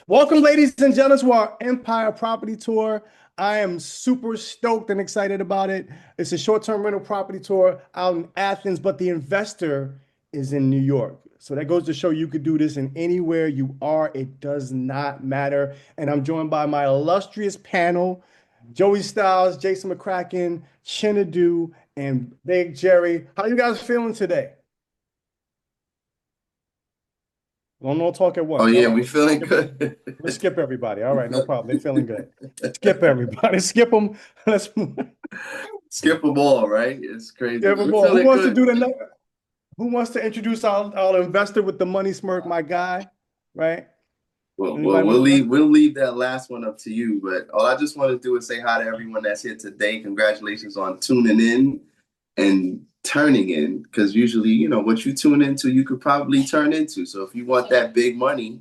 Welcome, ladies and gentlemen, to our Empire Property Tour. I am super stoked and excited about it. It's a short-term rental property tour out in Athens, but the investor is in New York. So that goes to show you could do this in anywhere you are. It does not matter. And I'm joined by my illustrious panel, Joey Styles, Jason McCracken, Chinadu, and Big Jerry. How you guys feeling today? Don't talk at Oh once. All yeah, right. we feeling good. Let's skip everybody. All right, no problem. They're feeling good. Skip everybody. Skip them. Let's move. Skip them all, right? It's crazy. Skip We're them all. Who feeling wants to good. do the Who wants to introduce our investor with the money smirk, my guy? Right? Well, well, Anybody want to go? we'll leave that last one up to you. But all I just want to do is say hi to everyone that's here today. Congratulations on tuning in and turning in, because usually, what you tune into, you could probably turn into. So if you want that big money,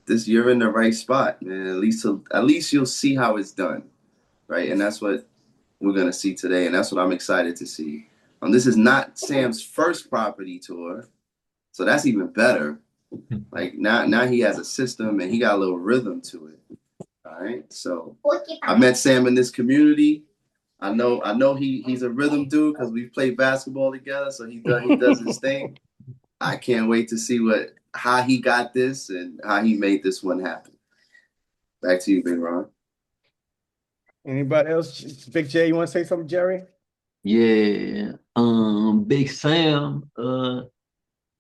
this you're in the right spot, man. At least you'll see how it's done, right? And that's what we're gonna see today, and that's what I'm excited to see. This is not Sam's first property tour, so that's even better. Like now he has a system and he got a little rhythm to it. All right. So I met Sam in this community. I know he's a rhythm dude because we've played basketball together. So he does his thing. I can't wait to see how he got this and how he made this one happen. Back to you, Big Ron. Anybody else? Big J, you want to say something, Jerry? Yeah, Big Sam,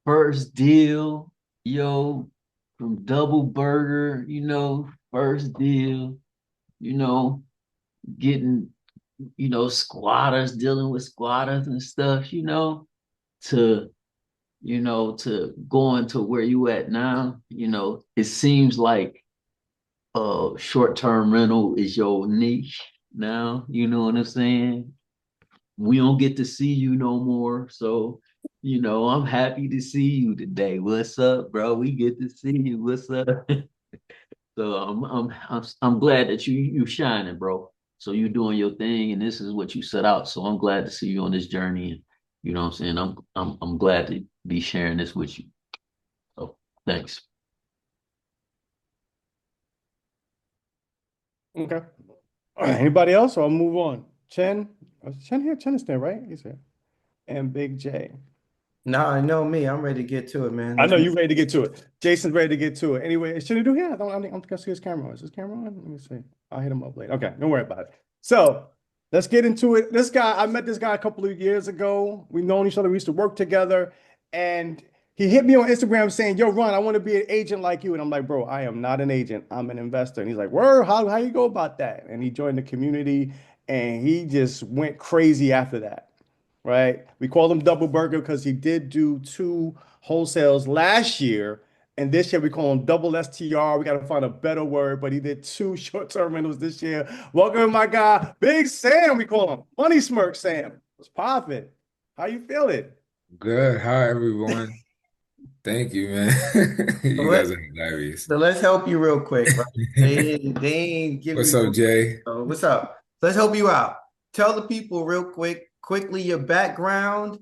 first deal, from Double Burger, first deal, you know, getting, squatters, dealing with squatters and stuff, to, to going to where you at now, it seems like short-term rental is your niche now, you know what I'm saying? We don't get to see you no more. So, I'm happy to see you today. What's up, bro? We get to see you. What's up? So I'm glad that you shining, bro. So you doing your thing, and this is what you set out. So I'm glad to see you on this journey. You know what I'm saying? I'm glad to be sharing this with you. So thanks. Okay. All right. Anybody else? Or I'll move on. Chen. Chen here? Chen is there, right? He's here. And Big J. No, I know me. I'm ready to get to it, man. I Let's know you're ready to get to it. Jason's ready to get to it. Anyway, should I do here? I think I'm gonna see his camera on. Is his camera on? Let me see. I'll hit him up later. Okay, don't worry about it. So let's get into it. This guy, I met this guy a couple of years ago. We've known each other. We used to work together, and he hit me on Instagram saying, "Yo, Ron, I want to be an agent like you." And I'm like, "Bro, I am not an agent. I'm an investor." And he's like, "Word, how you go about that?" And he joined the community, and he just went crazy after that. Right? We called him Double Burger because he did do two wholesales last year. And this year we call him double STR. We got to find a better word, but he did two short-term rentals this year. Welcome, my guy, Big Sam. We call him Money Smirk Sam. What's popping? How you feeling? Good. Hi, everyone. Thank you, man. so You guys let are hilarious. so let's help you real quick, right? They ain't give What's you up, no. Jay? What's up? Let's help you out. Tell the people real quickly your background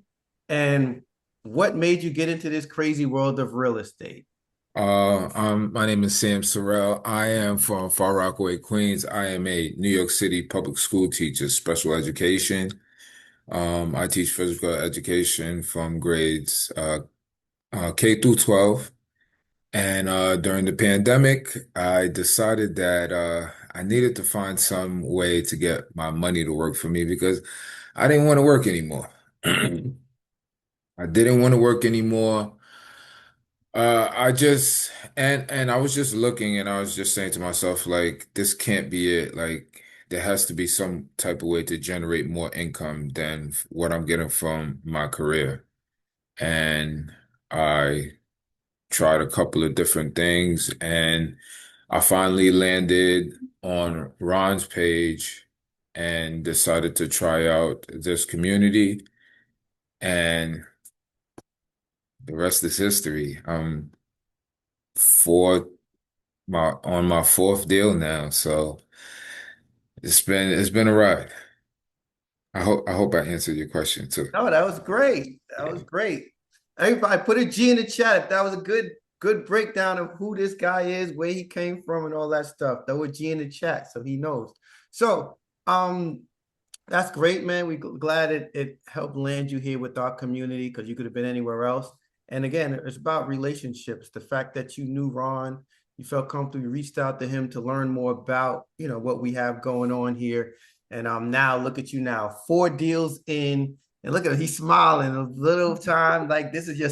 and what made you get into this crazy world of real estate. My name is Sam Sorrell. I am from Far Rockaway, Queens. I am a New York City public school teacher, special education. I teach physical education from grades K through 12. And during the pandemic, I decided that I needed to find some way to get my money to work for me because I didn't want to work anymore. I didn't want to work anymore. I just and I was just looking and I was just saying to myself, like, this can't be it. Like, there has to be some type of way to generate more income than what I'm getting from my career. And I tried a couple of different things and I finally landed on Ron's page and decided to try out this community and the rest is history. I'm for my fourth deal now, so it's been a ride. I hope I answered your question too. No, that was great. That was great. Everybody put a G in the chat if that was a good good breakdown of who this guy is, where he came from, and all that stuff. Throw a G in the chat so he knows. So, that's great, man. We're glad it helped land you here with our community because you could have been anywhere else. And again, it's about relationships. The fact that you knew Ron, you felt comfortable, you reached out to him to learn more about, what we have going on here. And now look at you now, 4 deals in, and look at him, he's smiling a little time. Like this is your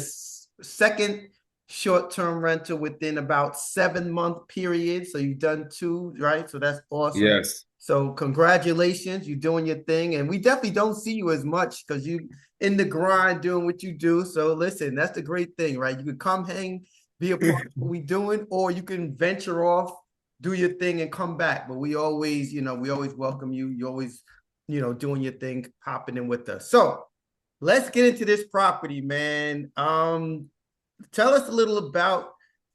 second short-term rental within about 7-month period. So you've done 2, right? So that's awesome. Yes. So congratulations, you're doing your thing. And we definitely don't see you as much because you in the grind doing what you do. So listen, that's the great thing, right? You can come hang, be a part of what we doing, or you can venture off, do your thing and come back. But we always welcome you. You always, doing your thing, popping in with us. So let's get into this property, man. Tell us a little about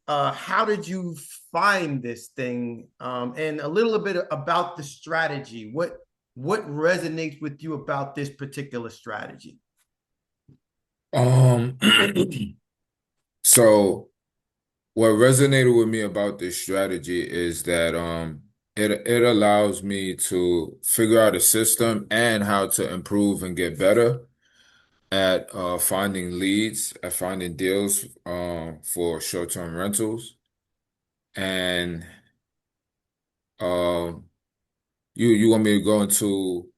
how did you find this thing, and a little bit about the strategy. What resonates with you about this particular strategy? Um, so what resonated with me about this strategy is that it allows me to figure out a system and how to improve and get better at finding leads, at finding deals for short-term rentals. And um you want me to go into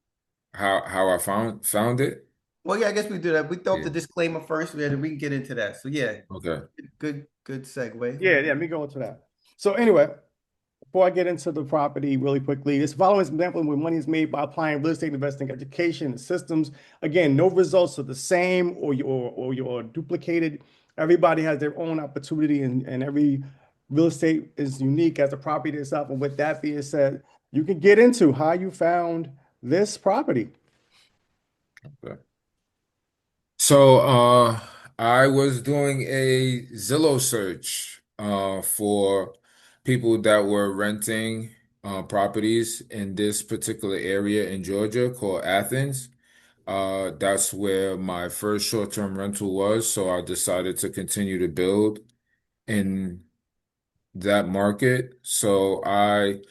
how I found it? Well, yeah, I guess we do that. We throw up Yeah. the disclaimer first, and we can get into that. So yeah, Okay. good segue. Yeah, let me go into that. So anyway, before I get into the property really quickly, this following is an example where money is made by applying real estate investing education and systems. Again, no results are the same or you're duplicated. Everybody has their own opportunity and every real estate is unique as a property itself. And with that being said, you can get into how you found this property. Okay. So I was doing a Zillow search for people that were renting properties in this particular area in Georgia called Athens. That's where my first short-term rental was, so I decided to continue to build in that market. So I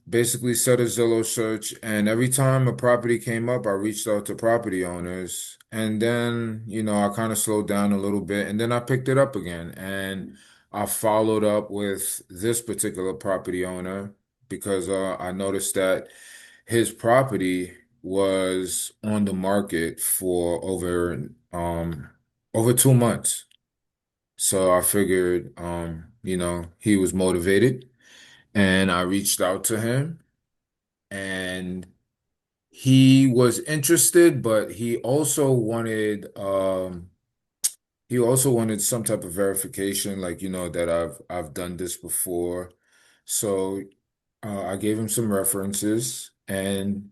basically set a Zillow search, and every time a property came up, I reached out to property owners. And then, I kind of slowed down a little bit, and then I picked it up again. And I followed up with this particular property owner because I noticed that his property was on the market for over 2 months. So I figured, he was motivated, and I reached out to him, and he was interested, but he also wanted some type of verification, like, that I've done this before. So I gave him some references, and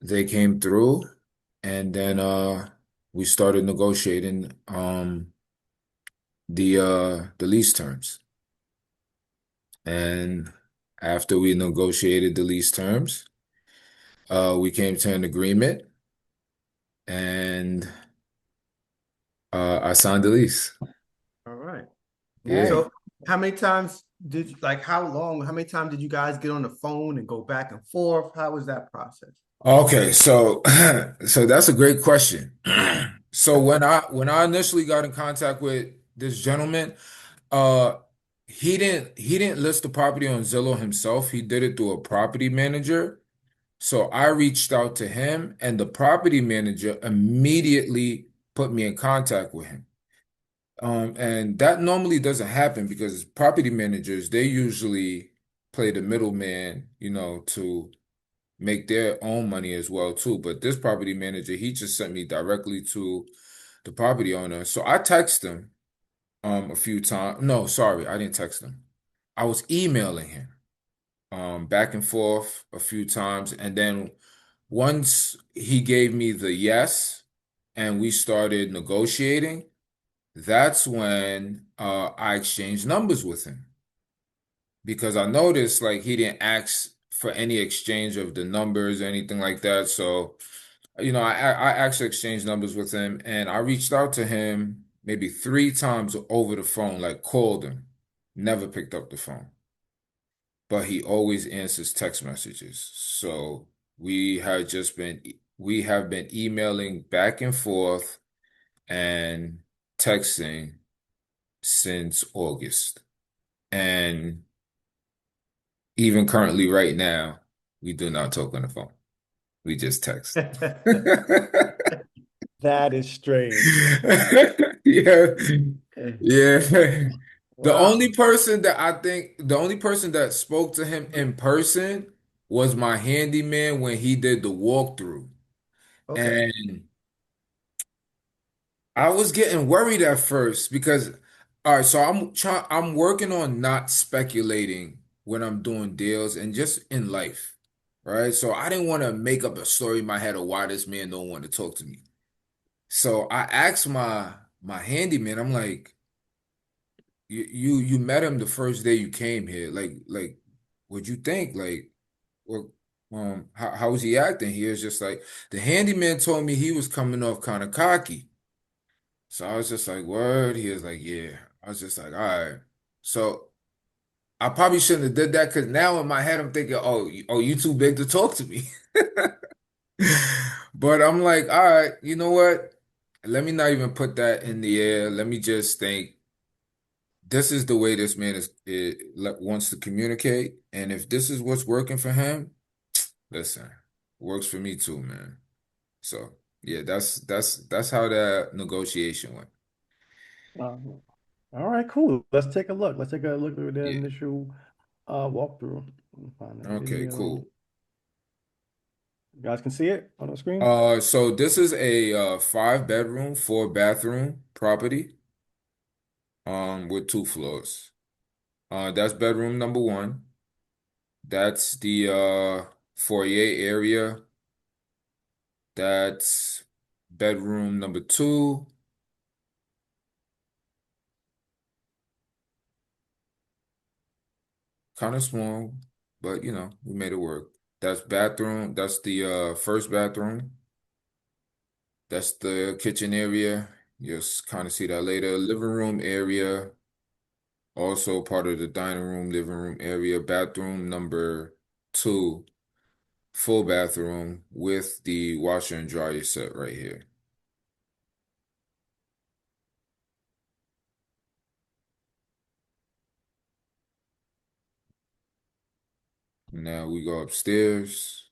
they came through, and then we started negotiating the lease terms. And after we negotiated the lease terms, we came to an agreement, and I signed the lease. All right. Yeah. So how many times how many times did you guys get on the phone and go back and forth? How was that process? Okay, so so that's a great question. So when I initially got in contact with this gentleman, uh he didn't list the property on Zillow himself. He did it through a property manager. So I reached out to him, and the property manager immediately put me in contact with him. And that normally doesn't happen because property managers, they usually play the middleman, to make their own money as well too. But this property manager, he just sent me directly to the property owner. So I texted him a few times. No, sorry, I didn't text him. I was emailing him back and forth a few times, and then once he gave me the yes and we started negotiating, that's when I exchanged numbers with him, because I noticed like he didn't ask for any exchange of the numbers or anything like that. So, I actually exchanged numbers with him, and I reached out to him maybe 3 times over the phone, like called him, never picked up the phone. But he always answers text messages. So we have been emailing back and forth and texting since August. And even currently right now, we do not talk on the phone. We just text. That is strange. Yeah. Yeah. Wow. The only person that spoke to him in person was my handyman when he did the walkthrough. Okay. And I was getting worried at first because, all right, so I'm working on not speculating when I'm doing deals and just in life, right? So I didn't want to make up a story in my head of why this man don't want to talk to me. So I asked my handyman, I'm like, you met him the first day you came here. Like what'd you think? Like, what how was he acting? He was just like the handyman told me he was coming off kind of cocky. So I was just like, word. He was like, yeah. I was just like, all right. So I probably shouldn't have did that because now in my head I'm thinking, oh, you too big to talk to me. But I'm like, all right, you know what? Let me not even put that in the air. Let me just think this is the way this man wants to communicate. And if this is what's working for him, listen, works for me too, man. So yeah, that's how that negotiation went. Uh, all right, cool. Let's take a look. Let's take a look at the Yeah. initial walkthrough. Let me find that Okay, video. cool. You guys can see it on the screen? So this is a 5 bedroom, 4 bathroom property, with 2 floors. That's bedroom number one. That's the foyer area. That's bedroom number two. Kind of small, but we made it work. That's bathroom. That's the first bathroom. That's the kitchen area. You'll kind of see that later. Living room area. Also part of the dining room, living room area, bathroom number two, full bathroom with the washer and dryer set right here. Now we go upstairs.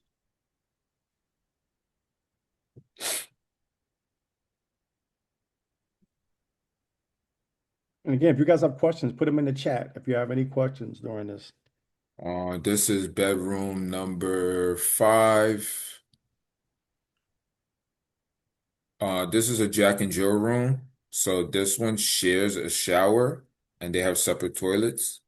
And again, if you guys have questions, put them in the chat if you have any questions during this. This is bedroom number five. This is a Jack and Jill room. So this one shares a shower and they have separate toilets.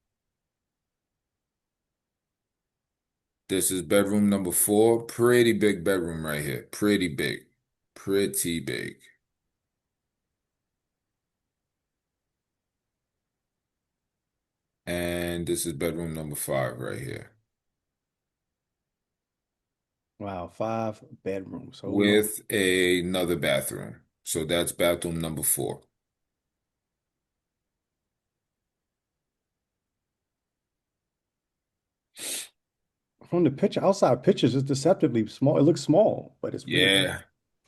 This is bedroom number four. Pretty big bedroom right here. Pretty big. Pretty big. And this is bedroom number five right here Wow, 5 bedrooms. Hold on. with another bathroom. So that's bathroom number four. From the picture, outside pictures, it's deceptively small. It looks small, but it's really big. Yeah,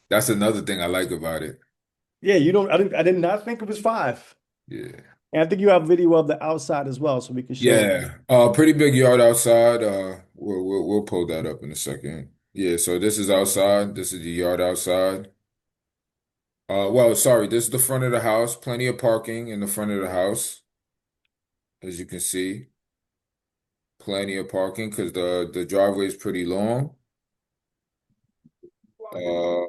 that's another thing I like about it. Yeah, you don't. I did not think it was 5. Yeah. And I think you have video of the outside as well, so we can show it. Yeah. Pretty big yard outside. We'll pull that up in a second. Yeah, so this is outside. This is the yard outside. Well, sorry, this is the front of the house. Plenty of parking in the front of the house, as you can see. Plenty of parking because the driveway is pretty long. Uh,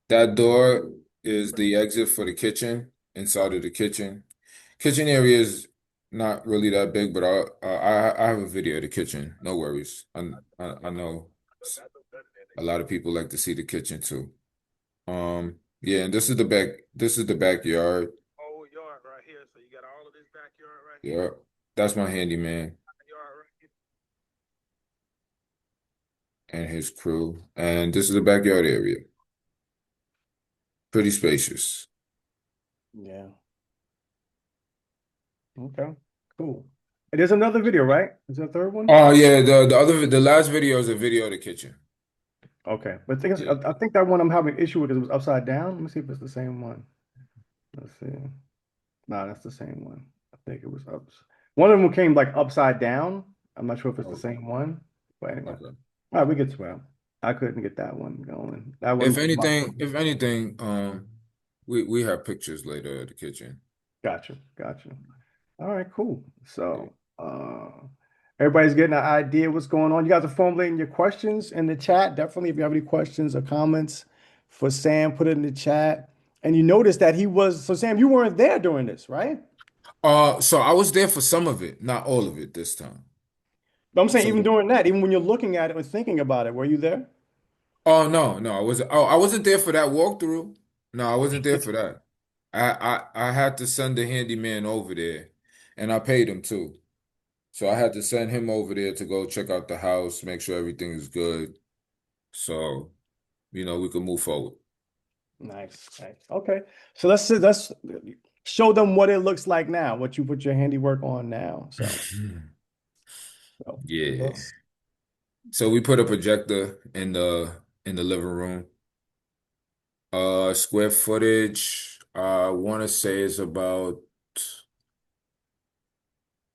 that door is the exit for the kitchen, inside of the kitchen. Kitchen area is not really that big, but I have a video of the kitchen. No worries. I know a lot of people like to see the kitchen too. Yeah, and this is the back. This is the backyard. whole yard right here. So you got all of this backyard right here. Yeah, that's my handyman Yard right here. and his crew, and this is the backyard area. Pretty spacious. Yeah. Okay. Cool. And there's another video, right? Is there a third one? Oh yeah, the last video is a video of the kitchen. Okay. But the thing is, Yeah. I think that one I'm having an issue with is it was upside down. Let me see if it's the same one. Let's see. No, that's the same one. I think it was up. One of them came like upside down. I'm not sure if it's the Oh, same one. But anyway. okay. All right, we get 12. I couldn't get that one going. That one was my If anything, we have pictures later of the kitchen. gotcha. Gotcha. All right, cool. So everybody's getting an idea what's going on. You guys are formulating your questions in the chat. Definitely, if you have any questions or comments for Sam, put it in the chat. And you noticed that he was, so Sam, you weren't there during this, right? So I was there for some of it, not all of it this time. But I'm saying So, even during that, even when you're looking at it and thinking about it, were you there? oh no, no, I wasn't. Oh, I wasn't there for that walkthrough. No, I wasn't there for that. I had to send the handyman over there, and I paid him too. So I had to send him over there to go check out the house, make sure everything is good. So, we could move forward. Nice, nice. Okay. So let's show them what it looks like now, what you put your handiwork on now. So Yeah. let's So we put a projector in the living room. Square footage, I want to say is about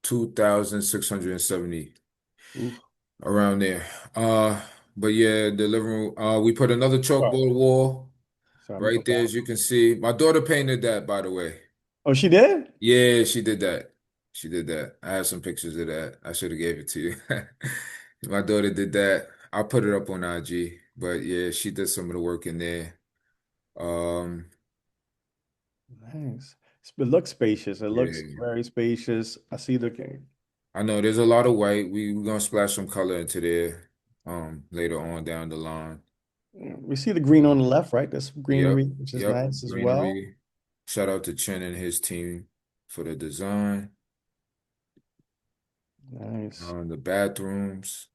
2,670 oof. around there. But yeah, the living room. We put another Sorry, chalkboard wall sorry, I'm gonna right put there, that. as you can see. My daughter painted that, by the way. Oh, she did? Yeah, she did that. She did that. I have some pictures of that. I should have gave it to you. My daughter did that. I'll put it up on IG. But yeah, she did some of the work in there. Um, Nice. It looks spacious. It looks yeah. very spacious. I see the I know there's a lot of white. We're gonna splash some color into there later on down the line. we see the green on the left, right? There's greenery, Yep, which is yep. nice as well. Greenery. Shout out to Chen and his team for the design. Nice. The bathrooms.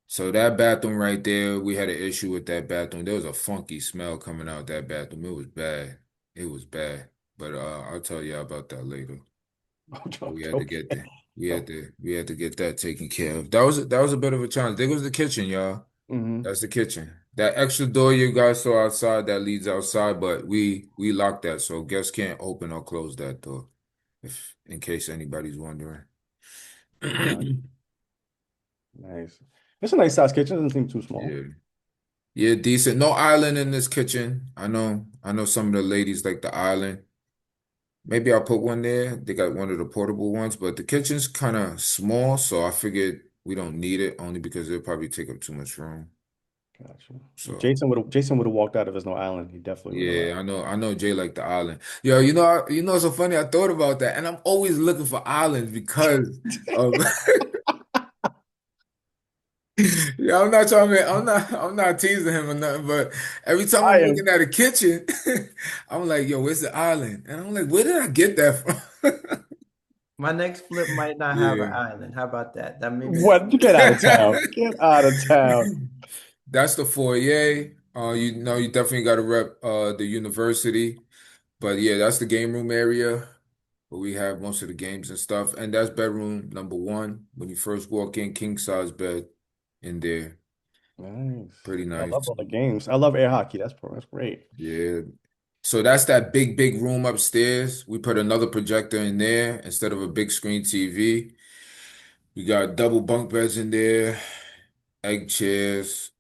So that bathroom right there, we had an issue with that bathroom. There was a funky smell coming out that bathroom. It was bad. It was bad. But I'll tell you about that later. We had to Okay. get there. We had to get that taken care of. That was a bit of a challenge. There was the kitchen, y'all. Hmm. That's the kitchen. That extra door you guys saw outside that leads outside, but we locked that so guests can't open or close that door, if in case anybody's wondering. Nice. It's a nice size kitchen. Doesn't seem too small. Yeah. Yeah, decent. No island in this kitchen. I know some of the ladies like the island. Maybe I'll put one there. They got one of the portable ones, but the kitchen's kind of small, so I figured we don't need it only because it'll probably take up too much room. Gotcha. So Jason would have walked out if there's no island. He definitely would have. yeah, I know Jay like the island. Yo, it's so funny. I thought about that, and I'm always looking for islands because of yeah, I'm not teasing him or nothing, but every time I I'm looking am. at a kitchen, I'm like, yo, where's the island? And I'm like, where did I get that from? My next flip might not have an Yeah. island. How about that? That maybe What? Get out of town. Get out of town. That's the foyer. You definitely got to rep the university. But yeah, that's the game room area where we have most of the games and stuff. And that's bedroom number one. When you first walk in, king size bed in there. Nice. Pretty I love nice. all the games. I love air hockey. That's great. Yeah. So that's that big, big room upstairs. We put another projector in there instead of a big screen TV. We got double bunk beds in there, egg chairs.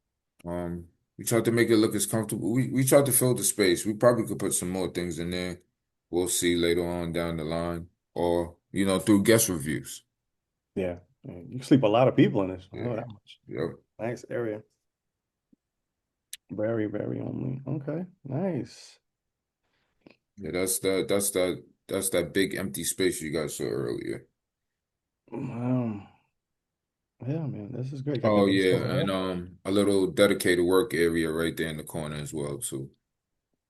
Um, we tried to make it look as comfortable. We tried to fill the space. We probably could put some more things in there. We'll see later on down the line, or through guest reviews. Yeah. Yeah. You can sleep a lot of people in this. I know Yeah. that much. Yep. Nice area. Very, very only. Okay. Nice. Yeah, that's that big empty space you guys saw earlier. Um, yeah, man, this is great. Got the Oh base yeah, cover and there. a little dedicated work area right there in the corner as well too.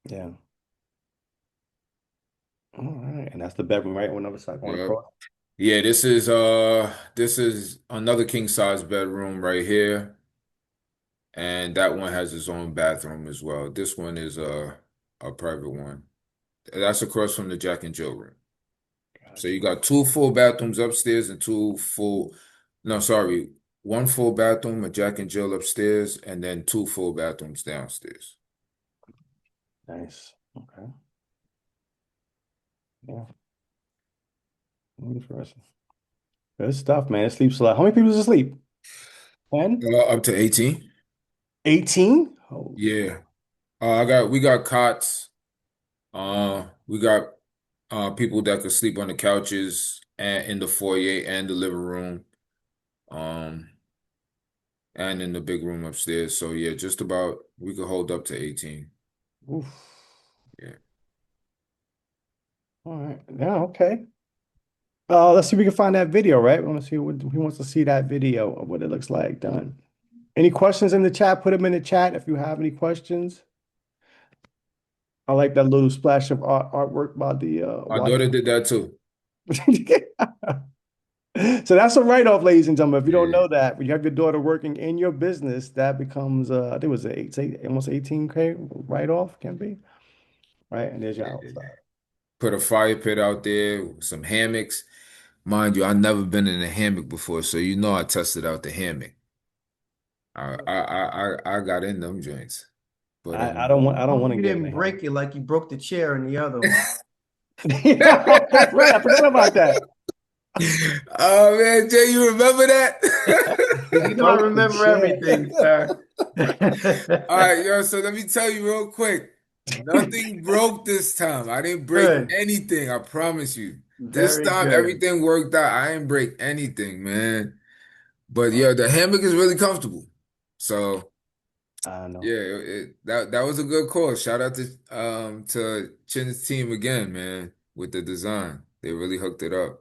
Yeah. All right. And that's the bedroom, right? On the other side, going Yep. across. Yeah, this is another king size bedroom right here. and that one has its own bathroom as well. This one is a private one. That's across from the Jack and Jill room. So Gotcha. you got two full bathrooms upstairs and two full, no, sorry, one full bathroom, a Jack and Jill upstairs, and then two full bathrooms downstairs. Nice. Okay. Yeah. Interesting. Good stuff, man. It sleeps a lot. How many people does it sleep? 10? Up to 18. 18? Oh, Yeah. We got cots. We got people that could sleep on the couches and in the foyer and the living room. Um, and in the big room upstairs. So yeah, just about we could hold up to 18. oof. Yeah. All right. Yeah, okay. Let's see if we can find that video, right? We want to see what he wants to see that video of what it looks like done. Any questions in the chat? Put them in the chat if you have any questions. I like that little splash of artwork by the My daughter water. did that too. So that's a write-off, ladies and gentlemen. If you don't Yeah. know that, when you have your daughter working in your business, that becomes I think it was almost 18K write-off can be, right? And there's your outside. Put a fire pit out there, some hammocks. Mind you, I've never been in a hammock before, so you know I tested out the hammock. I got in them joints. But I don't Hope want to you get in the didn't hammer. break it like you broke the chair in the other one. That's right. I forgot about that. Oh man, Jay, you remember You that? know I Broke the remember chair. everything, sir. All right, yo, so let me tell you real quick. Nothing broke this time. I didn't break Good. anything, I promise you. This Very time good. everything worked out. I didn't break anything, man. But yeah, the hammock is really comfortable. So I yeah, know. that was a good call. Shout out to Chin's team again, man, with the design. They really hooked it up.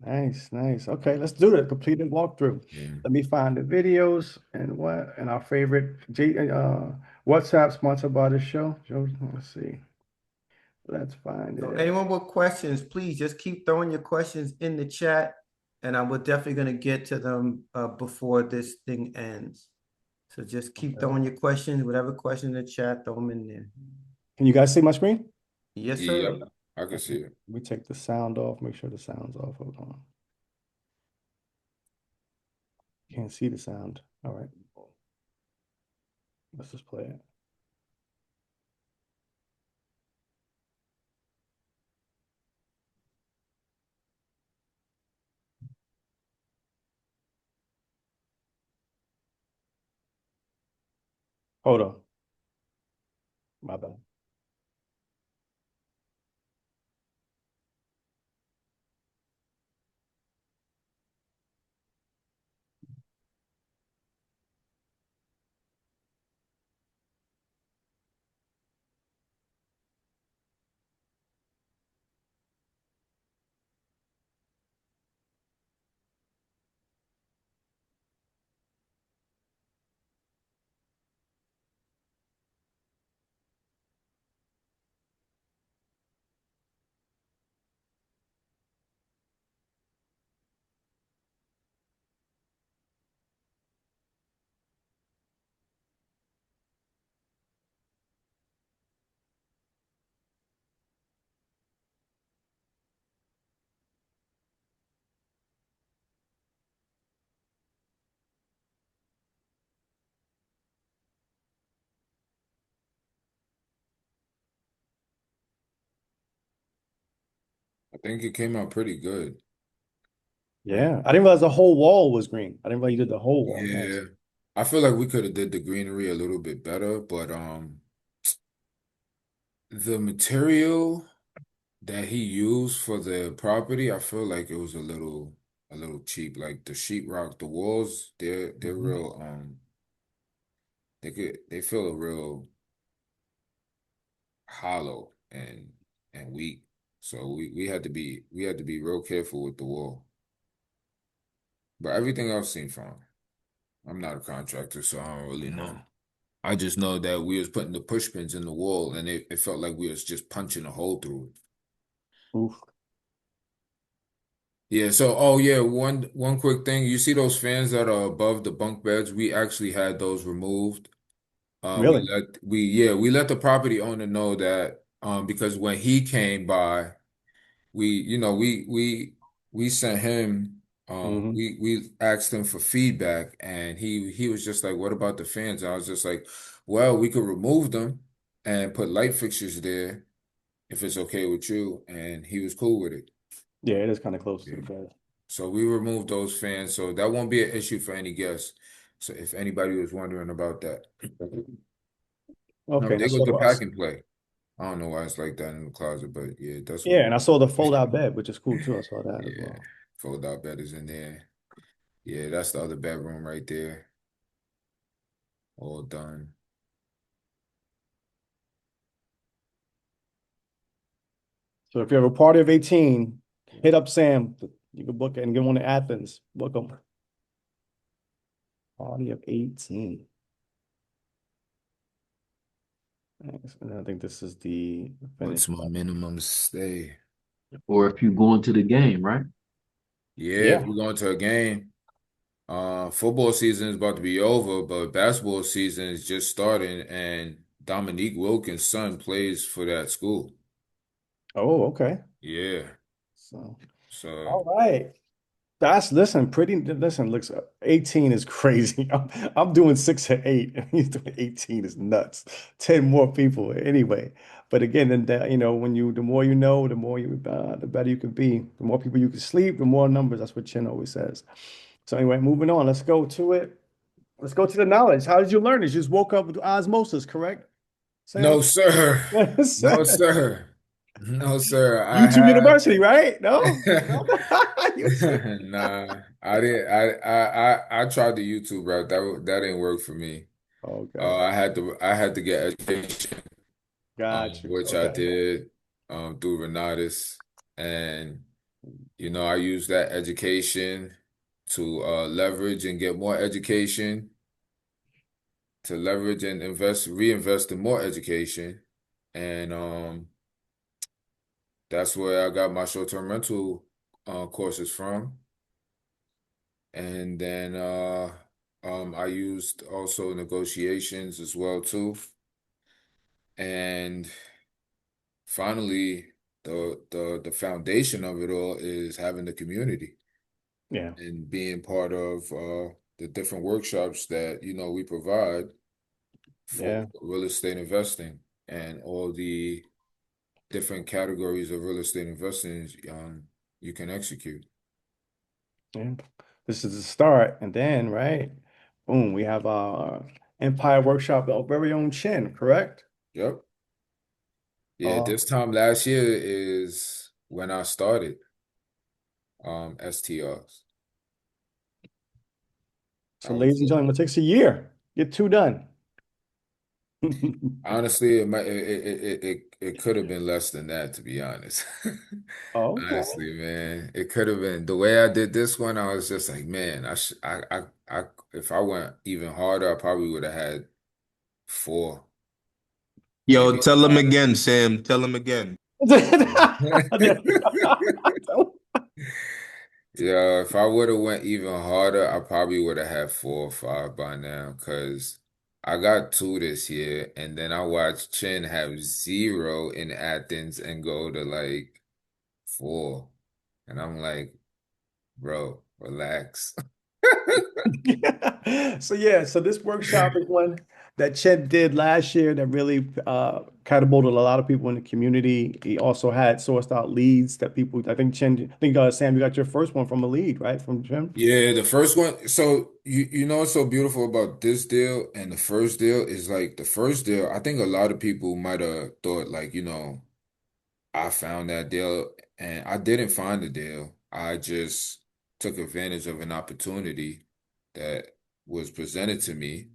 Nice, nice. Okay, let's do it. Completed walkthrough. Yeah. Let me find the videos and our favorite WhatsApp sponsored by the show. Let's see. Let's find So it. anyone with questions, please just keep throwing your questions in the chat, and we're definitely going to get to them before this thing ends. So just keep Okay. throwing your questions, whatever question in the chat, throw them in there. Can you guys see my screen? Yes, Yeah, sir. I can see it. We take the sound off, make sure the sound's off. Hold on. Can't see the sound. All right. Let's just play it. Hold on. My bad. I think it came out pretty good. Yeah. I didn't realize the whole wall was green. I didn't realize you did the whole wall. Nice. Yeah. I feel like we could have did the greenery a little bit better, but the material that he used for the property, I feel like it was a little cheap. Like the sheetrock, the walls, they're Mhm. real they feel real hollow and weak. So we had to be real careful with the wall. But everything else seemed fine. I'm not a contractor, so I don't really know. I just know that we was putting the push pins in the wall and it felt like we was just punching a hole through it. Oof. Yeah, so oh yeah, one quick thing. You see those fans that are above the bunk beds? We actually had those removed. Really? We let the property owner know that because when he came by, we you know we sent him Hmm. we asked him for feedback, and he was just like, what about the fans? I was just like, well, we could remove them and put light fixtures there if it's okay with you, and he was cool with it. Yeah, it is kind of close to Yeah. the bed. So we removed those fans, so that won't be an issue for any guests. So if anybody was wondering about that. No, Okay, and I there goes saw the the pack and play. I don't know why it's like that in the closet, but yeah, that's what. yeah, and I saw the fold out bed, which is cool too. I saw that as Yeah, well. fold out bed is in there. Yeah, that's the other bedroom right there. All done. So if you have a party of 18, hit up Sam. You can book it and get one to Athens. Book them. Party of 18. Thanks. And I think this is the What's finish. my minimum stay? Or if you go into the game, right? Yeah, if Yeah. we're going to a game, football season is about to be over, but basketball season is just starting, and Dominique Wilkins' son plays for that school. Oh, okay. Yeah, So, so all right. That's listen, pretty listen, looks 18 is crazy. I'm doing 6 or 8, and he's doing 18 is nuts. 10 more people anyway. But again, then that, when the more you know, the more the better you can be. The more people you can sleep, the more numbers. That's what Chin always says. So anyway, moving on. Let's go to it. Let's go to the knowledge. How did you learn this? You just woke up with osmosis, correct, no, Sam? sir. Yes. No, sir. No, sir. I YouTube have. University, right? No? No? YouTube. Nah, I didn't. I tried the YouTube route. That didn't work for me. Okay. I had to get education, Got you. which I Okay. did through Renatus, and I used that education to leverage and get more education, to leverage and reinvest in more education, and that's where I got my short-term rental courses from. And then I used also negotiations as well too. And finally, the foundation of it all is having the community Yeah. and being part of the different workshops that we provide for Yeah. real estate investing and all the different categories of real estate investing you can execute. Yeah. This is the start. And then, right? Boom, we have our Empire Workshop, our very own Chin, correct? Yep. Yeah, Uh, this time last year is when I started STRs. so I was ladies and gentlemen, it takes a year. Get two done. honestly it could have been less than that, to be honest. Okay. Honestly, man, it could have been the way I did this one. I was just like, man, I if I went even harder, I probably would have had four, Yo, maybe tell him five. again, Sam. Tell him again. Yeah, if I would have went even harder, I probably would have had 4 or 5 by now. Cause I got 2 this year, and then I watched Chin have 0 in Athens and go to like 4, and I'm like, bro, relax. So yeah, so this workshop is one that Chet did last year that really catapulted a lot of people in the community. He also had sourced out leads that people, I think Sam, you got your first one from a lead, right? From Jim? Yeah, the first one. So you know what's so beautiful about this deal and the first deal is like the first deal. I think a lot of people might have thought like I found that deal, and I didn't find the deal. I just took advantage of an opportunity that was presented to me,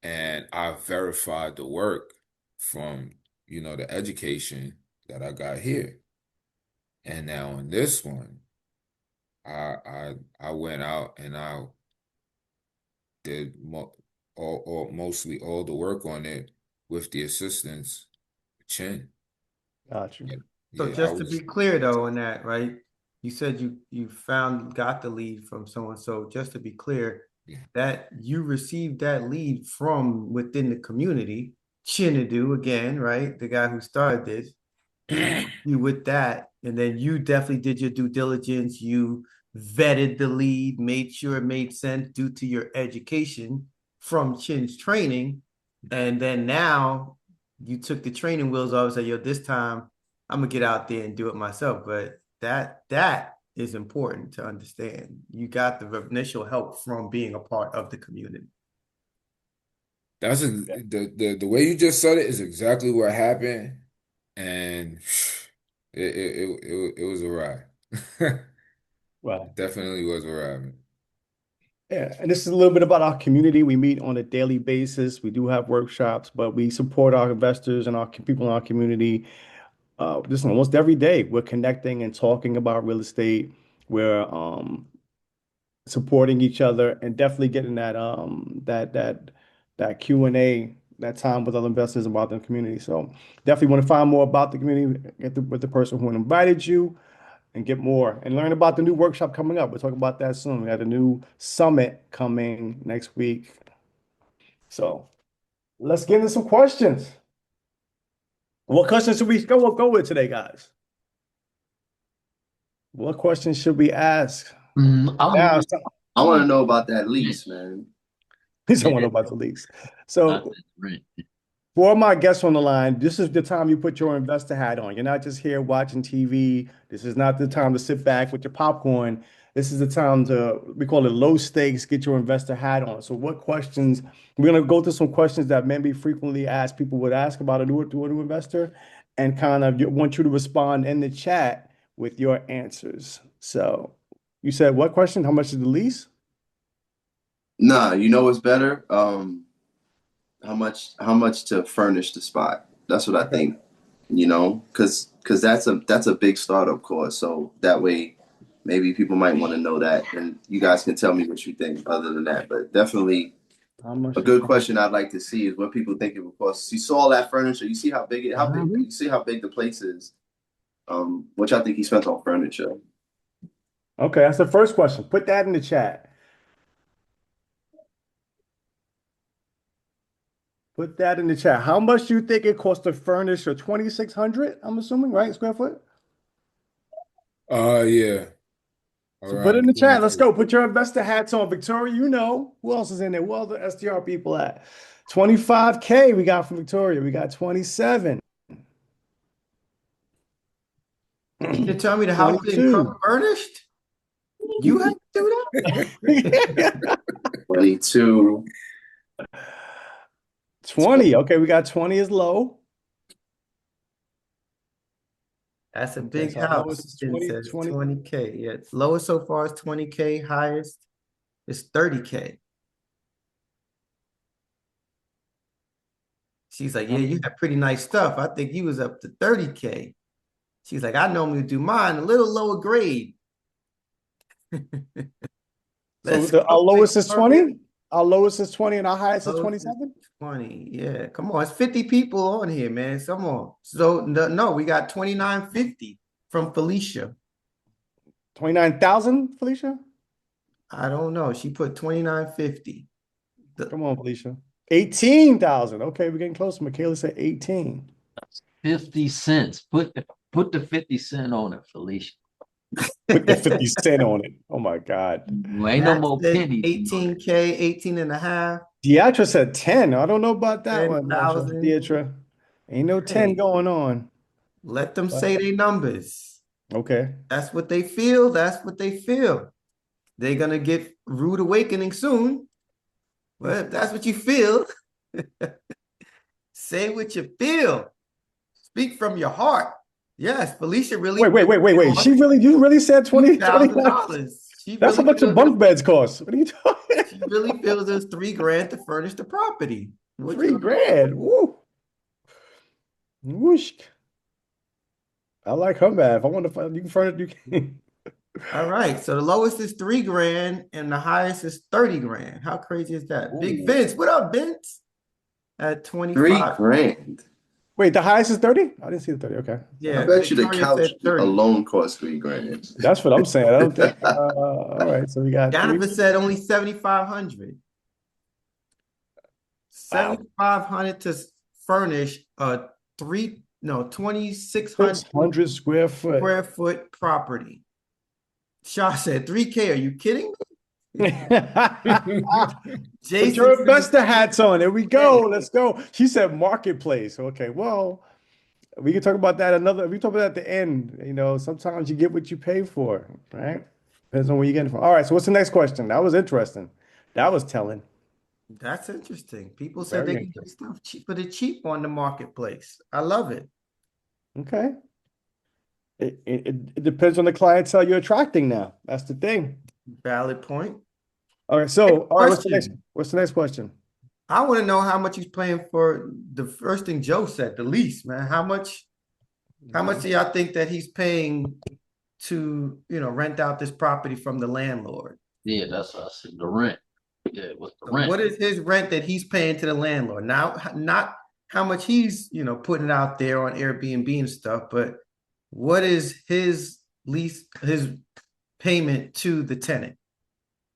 and I verified the work from, the education that I got here. And now on this one, I went out and I did mostly all the work on it with the assistance of Chin. Got you. Yeah, So yeah, I just to be was. clear though on that, right? you said you got the lead from someone. So just to be clear, Yeah. that you received that lead from within the community. Chinadu again, right? The guy who started this. He helped you with that, and then you definitely did your due diligence. You vetted the lead, made sure it made sense due to your education from Chin's training, and then now you took the training wheels off and said, "Yo, this time I'm gonna get out there and do it myself." But that is important to understand. You got the initial help from being a part of the community. That's the way you just said it is exactly what happened, and it was a ride. Well, It definitely was a ride. yeah, and this is a little bit about our community. We meet on a daily basis. We do have workshops, but we support our investors and our people in our community. Just almost every day, we're connecting and talking about real estate. We're supporting each other and definitely getting that Q&A, that time with other investors about the community. So definitely want to find more about the community, with the person who invited you and get more and learn about the new workshop coming up. We'll talk about that soon. We got a new summit coming next week. So let's get into some questions. What questions should we go with today, guys? What questions should we ask? Now, I want to know about that lease, man. please don't want to know about the leaks. So Right. for my guests on the line, this is the time you put your investor hat on. You're not just here watching TV. This is not the time to sit back with your popcorn. This is the time we call it low stakes, get your investor hat on. So what questions, we're going to go through some questions that maybe frequently asked people would ask about a new investor, and kind of want you to respond in the chat with your answers. So you said what question? How much is the lease? Nah, you know what's better? How much to furnish the spot? That's what I think. You know, because that's a big startup cost. So that way, maybe people might want to know that, and you guys can tell me what you think. Other than that, but definitely How much a good question I'd like to see is what people think it would cost. You saw all that furniture. You see how big you see how big the place is. Which I think he spent on furniture. Okay, that's the first question. Put that in the chat. Put that in the chat. How much do you think it costs to furnish a 2,600? I'm assuming, right? Square foot? Yeah. So put it in Around the chat. Let's 22. go. Put your investor hats on. Victoria, you know. Who else is in there? Where are the SDR people at? 25K we got from Victoria. We got 27. You tell me the house didn't 22. come furnished? You had to do that? 22. 20. Okay, we got 20 is low. That's a Okay, big so our house. lowest is It 20, says 20. 20K. Yeah, it's lowest so far is 20K. Highest is 30K. She's like, yeah, you have pretty nice stuff. I think you was up to 30K. She's like, I normally do mine a little lower grade. So Let's our go, lowest is Victoria. 20. Our lowest is 20 and our highest is Lowest is 27. 20. Yeah, come on. It's 50 people on here, man. Come on. So no, we got 2950 from Felicia. 29,000, Felicia? I don't know. She put 2950. Come on, Felicia. 18,000. Okay, we're getting close. Michaela said 18. 50 cents. Put the 50 cent on it, Felicia. Put the 50 cent on it. Oh my God. Well, ain't no more said pennies. 18K, 18 and a half. Deatra said 10. I don't know about that one, 10,000. Deatra. Ain't no 10 Hey. going on. Let them say their numbers. Okay. That's what they feel. That's what they feel. They're gonna get rude awakening soon. Well, if that's what you feel, say what you feel. Speak from your heart. Yes, Felicia really. Wait. You really said 20, $20,000. That's how much the bunk beds cost. What are you talking? She really feels there's $3,000 to furnish the property. $3,000. Woo. Whoosh. I like her math. If I want to find, you can furnish, you can. All right. So the lowest is $3,000 and the highest is $30,000. How crazy is that? Ooh. Big Vince. What up, Vince? At 25. $3,000. Wait, the highest is 30? I didn't see the 30. Okay. I Yeah, bet you the Victoria couch said 30. alone costs $3,000. That's what I'm saying. I don't think. All right. So we got three. Jennifer said only 7,500. Wow. 7,500 to furnish a 2,600 600 square foot. square foot property. Shaw said 3K. Are you kidding me? Put Jason your said investor hats on. There we go. 3K. Let's go. She said marketplace. Okay. Well, we can talk about that we talk about that at the end. You know, sometimes you get what you pay for, right? Depends on where you're getting from. All right. So what's the next question? That was interesting. That was telling. That's interesting. People said Very they can get interesting. stuff cheap, but it's cheap on the marketplace. I love it. Okay. It depends on the clientele you're attracting now. That's the thing. Valid point. All right. So, all right, Question. what's the next question? I want to know how much he's paying for the first thing Joe said, the lease, man. How much do y'all think that he's paying to, rent out this property from the landlord? Yeah, that's what I said. The rent. Yeah, what's the So rent? what is his rent that he's paying to the landlord? Now, not how much he's, putting out there on Airbnb and stuff, but what is his lease, his payment to the tenant?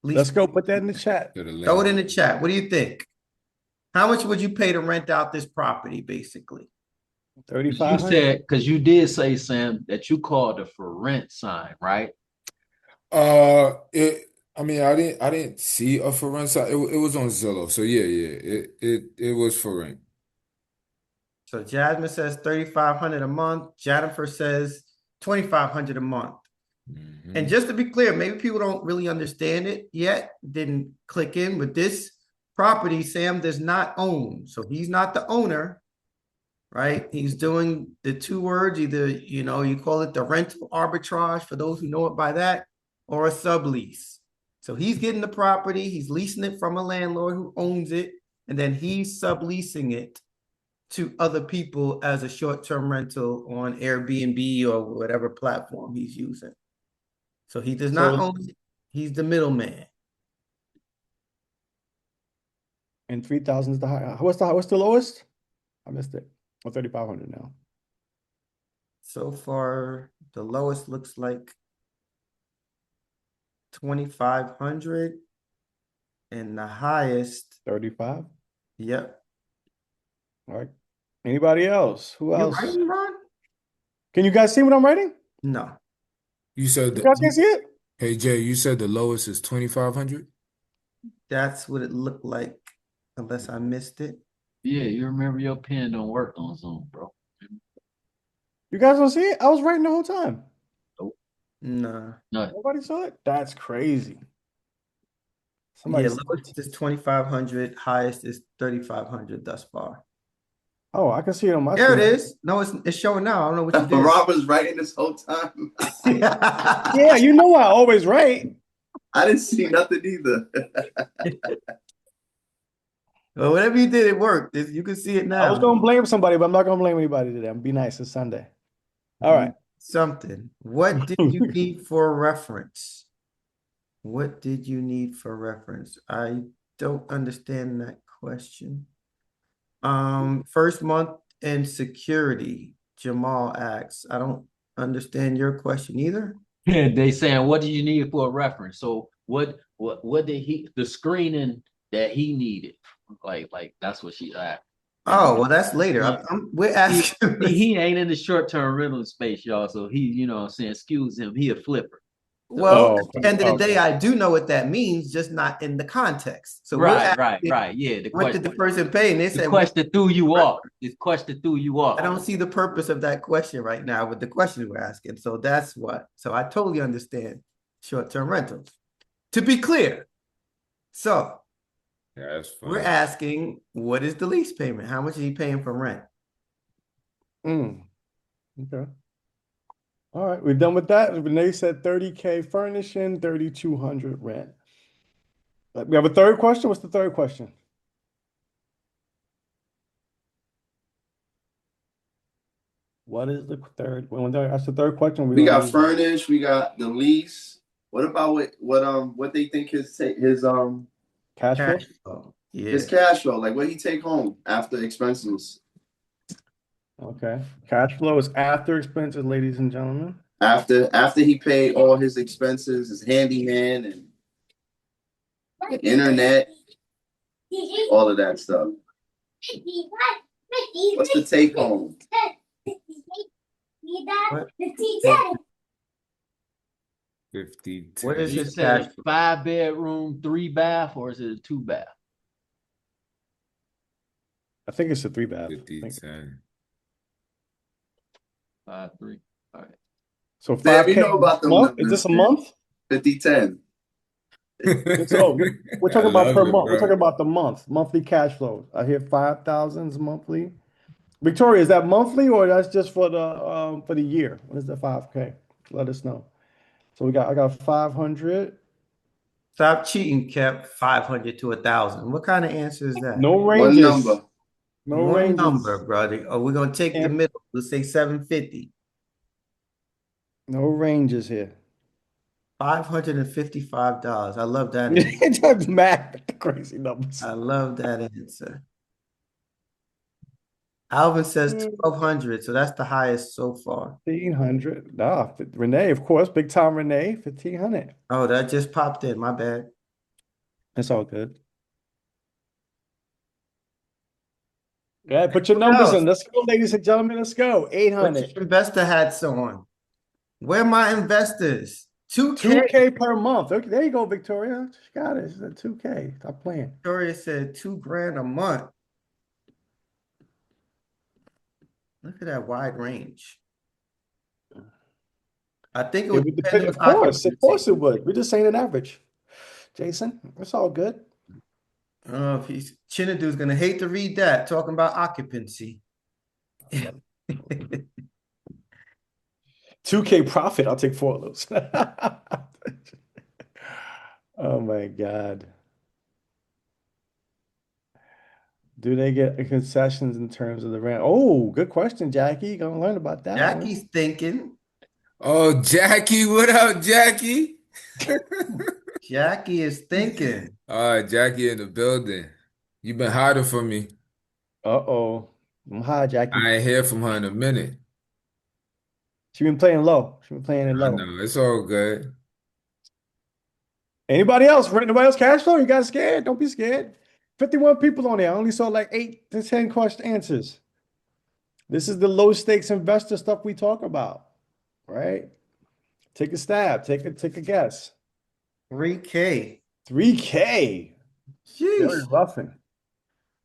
Let's go put that in the chat. Throw it in the chat. What do you think? How much would you pay to rent out this property, basically? 3,500. You said, because you did say, Sam, that you called it for rent sign, right? I mean, I didn't see a for rent site. It was on Zillow. So yeah, it was for rent. So Jasmine says 3,500 a month. Jennifer says 2,500 a month. Mhm. And just to be clear, maybe people don't really understand it yet, didn't click in with this property. Sam does not own. So he's not the owner, right? He's doing the two words, either, you call it the rental arbitrage for those who know it by that, or a sublease. So he's getting the property, he's leasing it from a landlord who owns it, and then he's subleasing it to other people as a short-term rental on Airbnb or whatever platform he's using. So he does not own it. He's the middleman. And 3,000 is the high. What's the lowest? I missed it. Or 3,500 now. So far, the lowest looks like 2,500, and the highest, 35. yep. All right. Anybody else? Who You else? writing, Ron? Can you guys see what I'm writing? No. You said You guys can see it? hey Jay, you said the lowest is 2,500? That's what it looked like, unless I missed it. Yeah, you remember your pen don't work on Zoom, bro. You guys don't see it? I was writing the whole time. No. No, Nobody saw it? That's crazy. Somebody Yeah, said lowest is 2,500, highest is 3,500 thus far. Oh, I can see it on my There it screen. is. No, it's showing now. I don't know what you did. Rob was writing this whole time. Yeah, you know I always write. I didn't see nothing either. Well, whatever you did, it worked. You can see it now. I was gonna blame somebody, but I'm not gonna blame anybody today. I'm gonna be nice. It's Sunday. All right. Something. What did you need for reference? What did you need for reference? I don't understand that question. First month in security, Jamal asks. I don't understand your question either. yeah, they saying, what do you need for a reference? So what did the screening that he needed? Like that's what she asked. Oh, well, that's later. We're asking. He ain't in the short-term rental space, y'all. So he, what I'm saying, excuse him, he a flipper. Well, Oh, at the end of the okay. day, I do know what that means, just not in the context. So we're Right. asking, Yeah, the what did the question. person pay? And they The said, question threw you off. This question threw you off. I don't see the purpose of that question right now with the question we're asking. So that's what. So I totally understand short-term rentals. To be clear, so Yeah, that's fine. we're asking, what is the lease payment? How much is he paying for rent? Okay. All right, we're done with that. Renee said 30K furnishing, 3,200 rent. We have a third question. What's the third question? What is the third? When that's the third question. We got furnished. We got the lease. What about what they think his cash flow? flow. Yeah. His cash flow, like what he take home after expenses? Okay. Cash flow is after expenses, ladies and gentlemen. After he paid all his expenses, his handyman and internet, all of that stuff. What's the take home? What? 50, What is You 10. his cash said flow? 5 bedroom, 3 bath, or is it a 2 bath? I think it's a 3 bath. 50, I think. 10. 5, 3. All right. So Damn, you 5K know about them month? Is numbers. this a month? 50-10. So we're I talking about love per it, month. We're bro. talking about the monthly cash flow. I hear 5,000s monthly. Victoria, is that monthly or that's just for the year? What is the 5K? Let us know. So I got 500. Stop cheating, Kept 500 to 1,000. What kind of answer is that? No One ranges. number. No One ranges. number, brother. Oh, we're gonna take the And middle. Let's say 750. no ranges here. $555. I love that answer. That's mad crazy numbers. I love that answer. Alvin says 1,200, so that's the highest so far. 1,500. Nah, Renee, of course, big time Renee, 1,500. Oh, that just popped in. My bad. That's all good. Yeah, put your What numbers else? in. Let's go, ladies and gentlemen. Let's go. Put 800. your investor hats on. Where are my investors? 2K. 2K per month. Okay, there you go, Victoria. She got it. She said 2K. Stop playing. Victoria said 2 grand a month. Look at that wide range. I think it It would would depend depend, on of course. Of occupancy. course it would. We're just saying an average. Jason, it's all good. I don't know if Chinadu's gonna hate to read that, talking about occupancy. 2K profit. I'll take 4 of those. Oh my God. Do they get concessions in terms of the rent? Oh, good question, Jackie. Gonna learn about that one. Jackie's thinking. Oh, Jackie, what up, Jackie? Jackie is thinking. Jackie in the building. You been hiding from me. Uh-oh. Hi, Jackie. I ain't hear from her in a minute. She been playing low. She been playing it I low. know, it's all good. Anybody else? Anybody else cash flow? You guys scared? Don't be scared. 51 people on there. I only saw like 8 to 10 question answers. This is the low stakes investor stuff we talk about, right? Take a stab. Take a guess. 3K. 3K. Jerry Sheesh. Ruffin.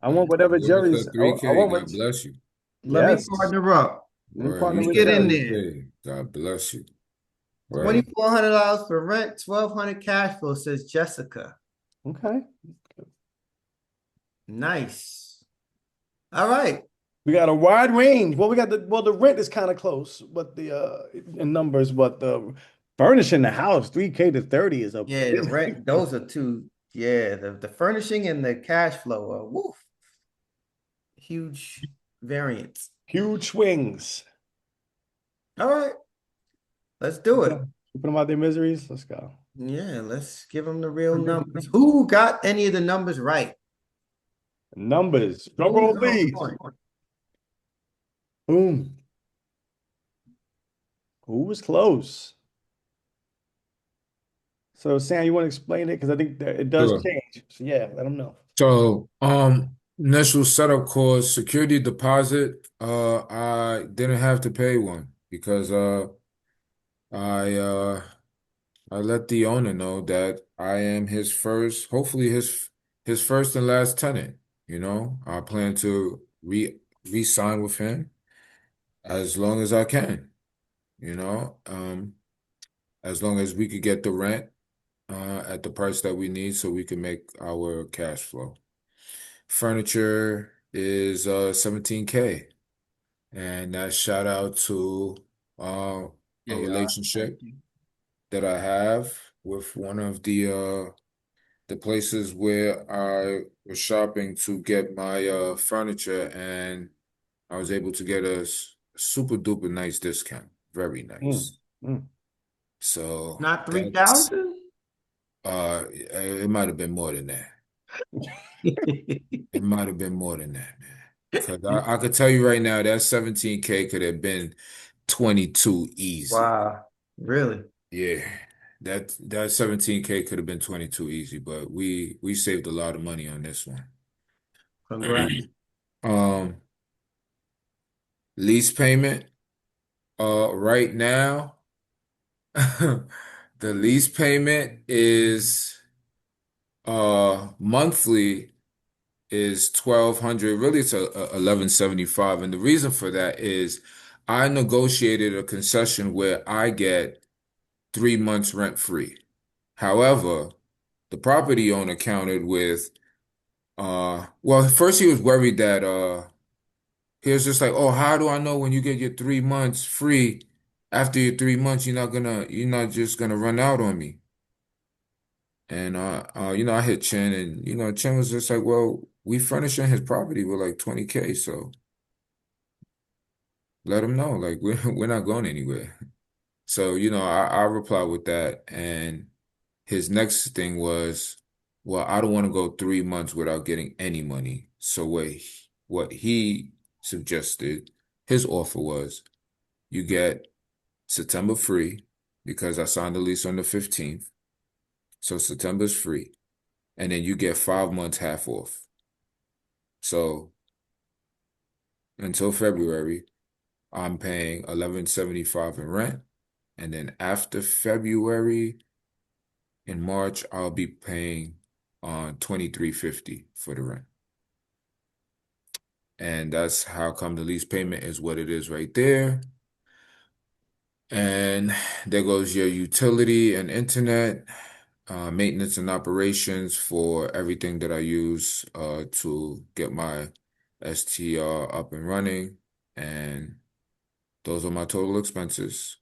I want whatever Whoever Jerry's. said I 3K, want what. God bless you. Let me Yes. partner up. Let me Word, partner you Let me with get said in Jerry. there. 3K. God bless you. Word. $2,400 for rent, 1,200 cash flow, says Jessica. Okay. Nice. All right. We got a wide range. Well, the rent is kind of close, but the in numbers, but the furnishing the house, 3K to 30 is a Yeah, the rent, those are two. Yeah, the furnishing and the cash flow are woof. Huge variance. huge swings. All right. Let's do it. Put them out their miseries. Let's go. Yeah, let's give them the real numbers. Who got any of the numbers right? Numbers. Drum Who's roll, on please. point? Boom. Who was close? So, Sam, you want to explain it? Because I think that it does Sure. change. So, yeah, let them know. So, initial setup cost, security deposit, I didn't have to pay one because I I let the owner know that I am his first, hopefully his first and last tenant. You know, I plan to re-sign with him as long as I can, you know, as long as we could get the rent at the price that we need so we can make our cash flow. Furniture is 17K, and that shout out to a JR, thank relationship you. that I have with one of the places where I was shopping to get my furniture, and I was able to get a super duper nice discount. Very Mm, nice. mm. So Not that's 3,000? it might have been more than that. It might have been more than that, man. Because I could tell you right now that 17K could have been 22 easy. Wow, really? Yeah. That 17K could have been 22 easy, but we saved a lot of money on this one. Congrats. Um, lease payment, right now, the lease payment is monthly is 1,200. Really, it's 1,175. And the reason for that is I negotiated a concession where I get 3 months rent free. However, the property owner countered with, well, first he was worried that, he was just like, oh, how do I know when you get your 3 months free? After your 3 months, you're not just gonna run out on me. And I hit Chen, and Chen was just like, well, we furnishing his property with like 20K, so let him know, like we're not going anywhere. So, I replied with that, and his next thing was, well, I don't want to go 3 months without getting any money. So what he suggested, his offer was, you get September free because I signed the lease on the 15th. So September's free. And then you get 5 months half off. So until February, I'm paying 1175 in rent. And then after February, in March, I'll be paying on 2350 for the rent. And that's how come the lease payment is what it is right there. And there goes your utility and internet, maintenance and operations for everything that I use to get my STR up and running. And those are my total expenses.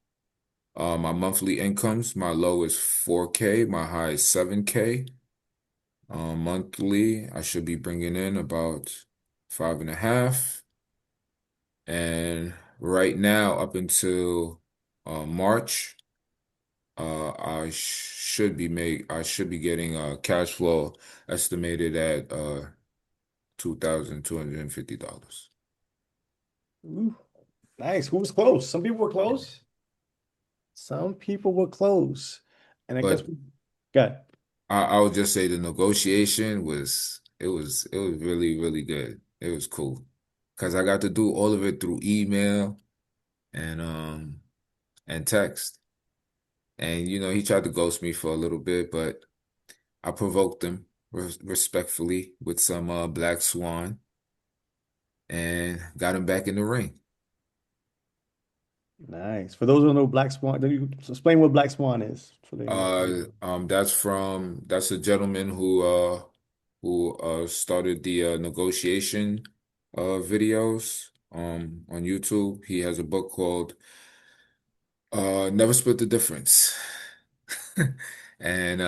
My monthly incomes, my low is 4K, my high is 7K. Monthly, I should be bringing in about 5.5. And right now, up until March, I should be getting cash flow estimated at $2,250. Ooh, nice. Who was close? Some people were close. Some people were close. And I guess But we got I would just say the negotiation was really, really good. It was cool. Because I got to do all of it through email and text. And he tried to ghost me for a little bit, but I provoked him respectfully with some Black Swan and got him back in the ring. nice. For those who don't know Black Swan, then you explain what Black Swan is. So they know. That's a gentleman who started the negotiation videos on YouTube. He has a book called Never Split the Difference. And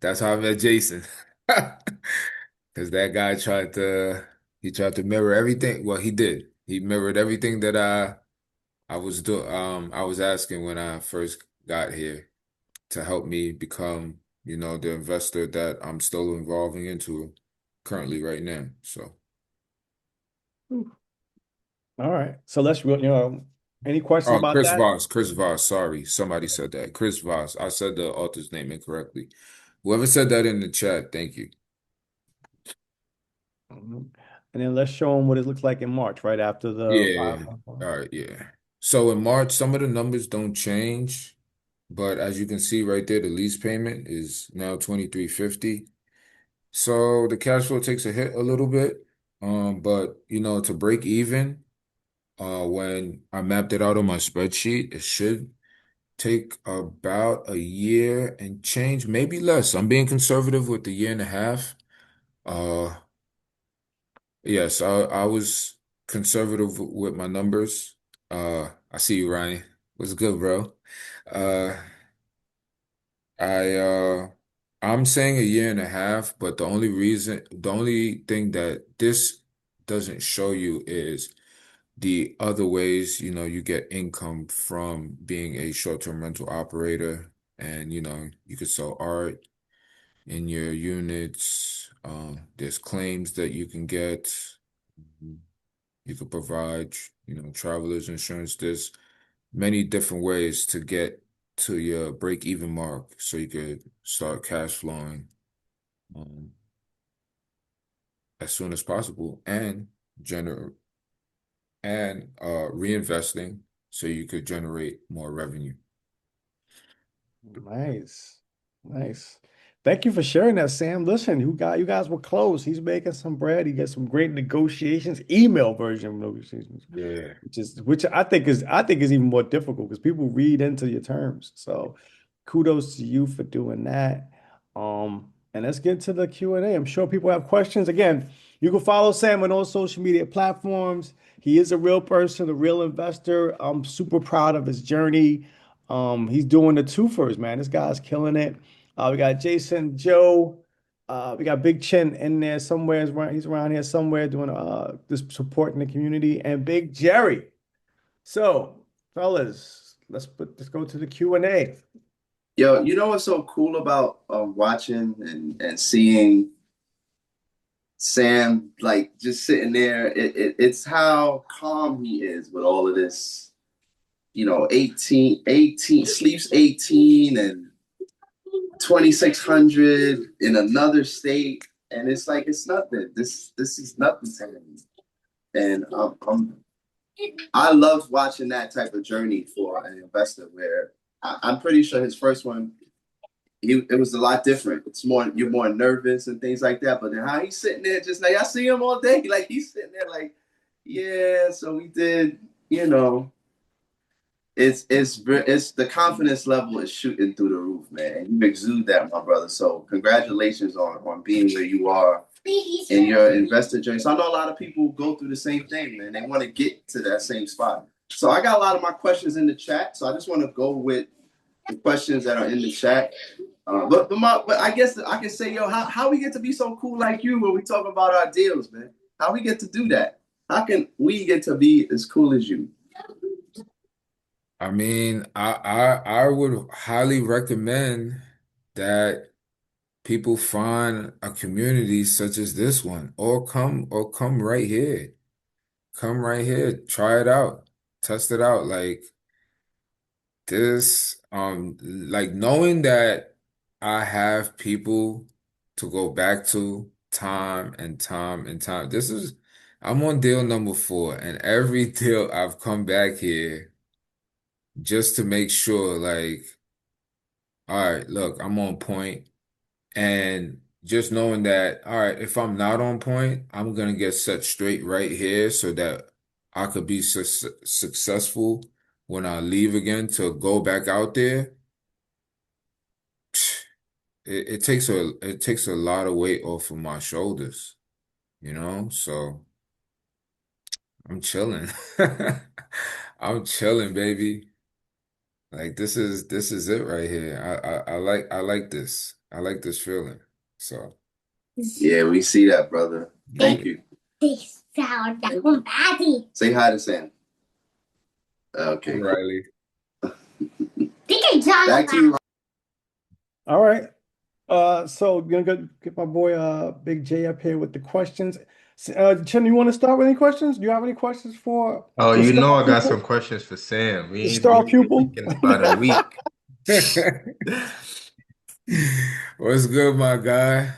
that's how I met Jason. Because that guy tried to mirror everything. Well, he did. He mirrored everything that I was asking when I first got here to help me become, the investor that I'm still evolving into currently right now. So, Ooh, all right. So any questions oh, about that? Chris Voss, sorry. Somebody said that. Chris Voss. I said the author's name incorrectly. Whoever said that in the chat, thank you. Mhm. And then let's show them what it looks like in March, right after the Yeah. All right, yeah. So in March, some of the numbers don't change, but as you can see right there, the lease payment is now 2350. So the cash flow takes a hit a little bit. But to break even, when I mapped it out on my spreadsheet, it should take about a year and change, maybe less. I'm being conservative with the year and a half. Uh, yes, I was conservative with my numbers. I see you, Ryan. What's good, bro? Uh, I I'm saying a year and a half, but the only thing that this doesn't show you is the other ways, you get income from being a short-term rental operator, and you could sell art in your units. There's claims that you can get. You could provide, travelers insurance. There's many different ways to get to your break-even mark so you could start cash flowing um, as soon as possible and generate and reinvesting so you could generate more revenue. Nice. Nice. Thank you for sharing that, Sam. Listen, you guys were close. He's making some bread. He gets some great negotiations, email version of negotiations, Yeah. which I think is even more difficult because people read into your terms. So kudos to you for doing that. And let's get to the Q&A. I'm sure people have questions. Again, you can follow Sam on all social media platforms. He is a real person, a real investor. I'm super proud of his journey. He's doing the twofers, man. This guy's killing it. We got Jason, Joe. We got Big Chin in there somewhere. He's around here somewhere doing this supporting the community, and Big Jerry. So, fellas, let's go to the Q&A. Yo, you know what's so cool about watching and seeing Sam like just sitting there? It's how calm he is with all of this. 18 sleeps 18 and 2,600 in another state, and it's like it's nothing. This is nothing to him, and I love watching that type of journey for an investor. Where I'm pretty sure his first one, it was a lot different. It's more you're more nervous and things like that. But then how he's sitting there, just like I see him all day, like he's sitting there, like yeah. So we did, you know. It's the confidence level is shooting through the roof, man. You exude that, my brother. So congratulations on being where you are in your investor journey. So I know a lot of people go through the same thing, man. They want to get to that same spot. So I got a lot of my questions in the chat. So I just want to go with the questions that are in the chat. But I guess I can say, yo, how we get to be so cool like you when we talk about our deals, man? How we get to do that? How can we get to be as cool as you? I mean, I would highly recommend that people find a community such as this one, or come right here. Come right here, try it out, test it out. Like this, like knowing that I have people to go back to time and time and time. I'm on deal number 4, and every deal I've come back here just to make sure, like, all right, look, I'm on point. And just knowing that, all right, if I'm not on point, I'm gonna get set straight right here so that I could be successful when I leave again to go back out there. It takes a lot of weight off of my shoulders, you know? So I'm chilling. I'm chilling, baby. Like this is it right here. I like this. I like this feeling. So Yeah, we see that, brother. Thank you. Say hi to Sam. Okay. Riley. Back to you. All right. So we're gonna go get my boy Big J up here with the questions. Chen, you want to start with any questions? Do you have any questions for Oh, the you star know I got pupil? some questions for Sam. The star We ain't been pupil? speaking about a week. What's good, my guy?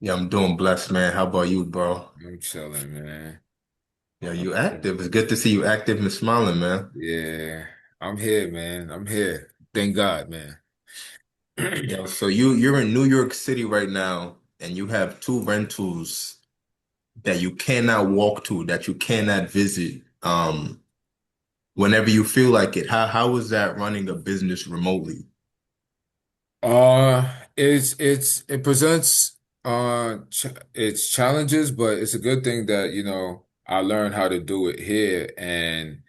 Yeah, I'm doing blessed, man. How about you, bro? I'm chilling, man. Yeah, I'm you chilling. active. It's good to see you active and smiling, man. Yeah, I'm here, man. I'm here. Thank God, man. Yeah, so you're in New York City right now, and you have 2 rentals that you cannot walk to, that you cannot visit, whenever you feel like it. How is that running a business remotely? It presents ch its challenges, but it's a good thing that, I learned how to do it here, and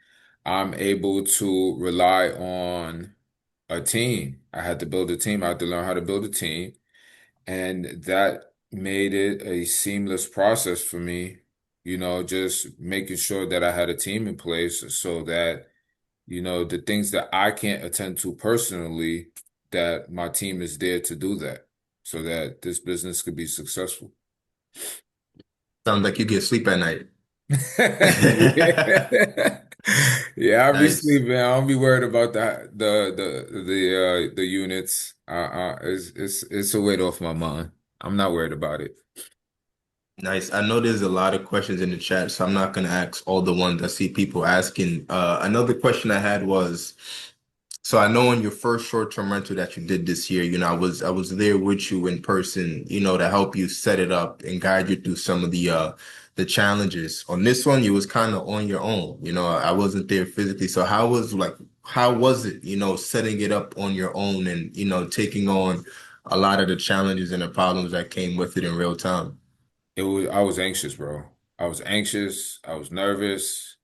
I'm able to rely on a team. I had to build a team. I had to learn how to build a team, and that made it a seamless process for me, just making sure that I had a team in place so that, the things that I can't attend to personally, that my team is there to do that so that this business could be successful. Sounds like you get sleep at night. Yeah. Yeah, I'll be Nice. sleeping. I don't be worried about the units. It's a weight off my mind. I'm not worried about it. Nice. I know there's a lot of questions in the chat, so I'm not going to ask all the ones I see people asking. Another question I had was, so I know on your first short-term rental that you did this year, I was there with you in person, to help you set it up and guide you through some of the challenges. On this one, you was kind of on your own. I wasn't there physically. So how was it, setting it up on your own and, taking on a lot of the challenges and the problems that came with it in real time? I was anxious, bro. I was anxious. I was nervous.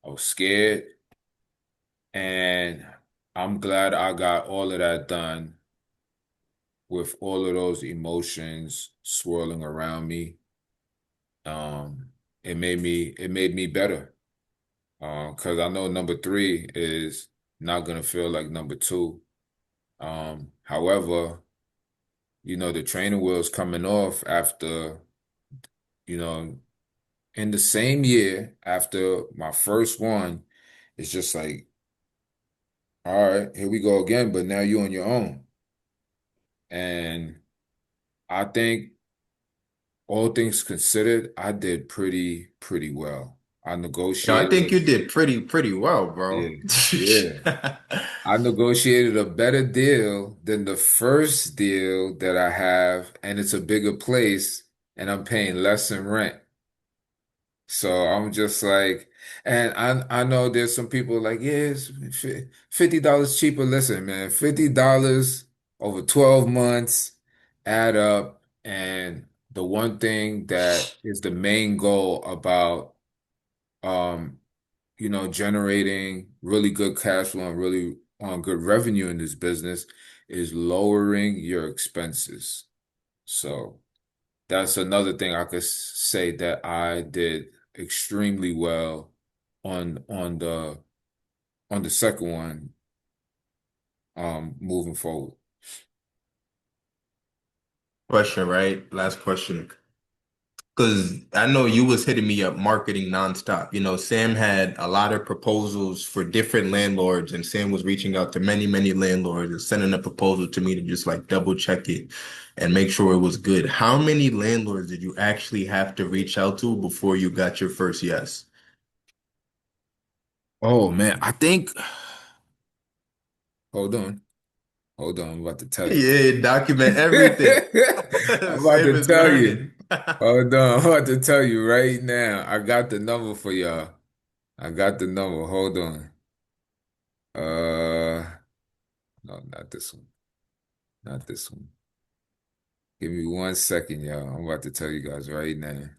I was scared. And I'm glad I got all of that done with all of those emotions swirling around me. It made me better. Because I know number three is not gonna feel like number two. However, the training wheels coming off after, you know, in the same year after my first one, it's just like, all right, here we go again, but now you're on your own. And I think all things considered, I did pretty well. I I think negotiated, you did pretty well, bro. yeah, yeah. I negotiated a better deal than the first deal that I have, and it's a bigger place, and I'm paying less in rent. So I'm just like, and I know there's some people like, yeah, it's $50 cheaper. Listen, man, $50 over 12 months add up. And the one thing that is the main goal about um, generating really good cash flow and really good revenue in this business is lowering your expenses. So that's another thing I could say that I did extremely well on the second one, moving forward. Question, right? Last question. Because I know you was hitting me up marketing nonstop. Sam had a lot of proposals for different landlords, and Sam was reaching out to many landlords and sending a proposal to me to just like double check it and make sure it was good. How many landlords did you actually have to reach out to before you got your first yes? Oh man, I think hold on. Hold on, I'm about to tell you. Yeah, document everything. I'm about Sam to is tell you. learning. Hold on, I'm about to tell you right now. I got the number for y'all. I got the number. Hold on. Uh, no, not this one. Not this one. Give me 1 second, y'all. I'm about to tell you guys right now.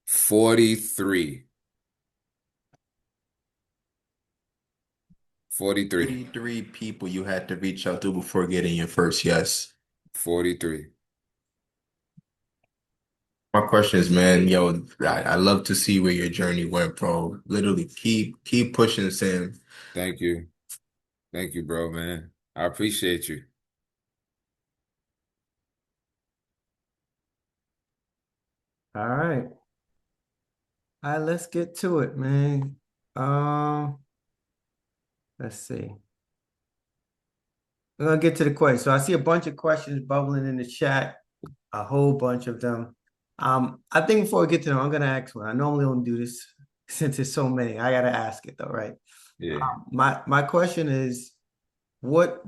43. 43. 43 people you had to reach out to before getting your first yes. 43. My question is, man, yo, I love to see where your journey went, bro. Literally, keep pushing, Sam. Thank you. Thank you, bro, man. I appreciate you. All right. All right, let's get to it, man. Um, let's see. We're gonna get to the question. So I see a bunch of questions bubbling in the chat, a whole bunch of them. I think before we get to them, I'm gonna ask one. I normally don't do this since there's so many. I gotta ask it though, right? Yeah. My question is, what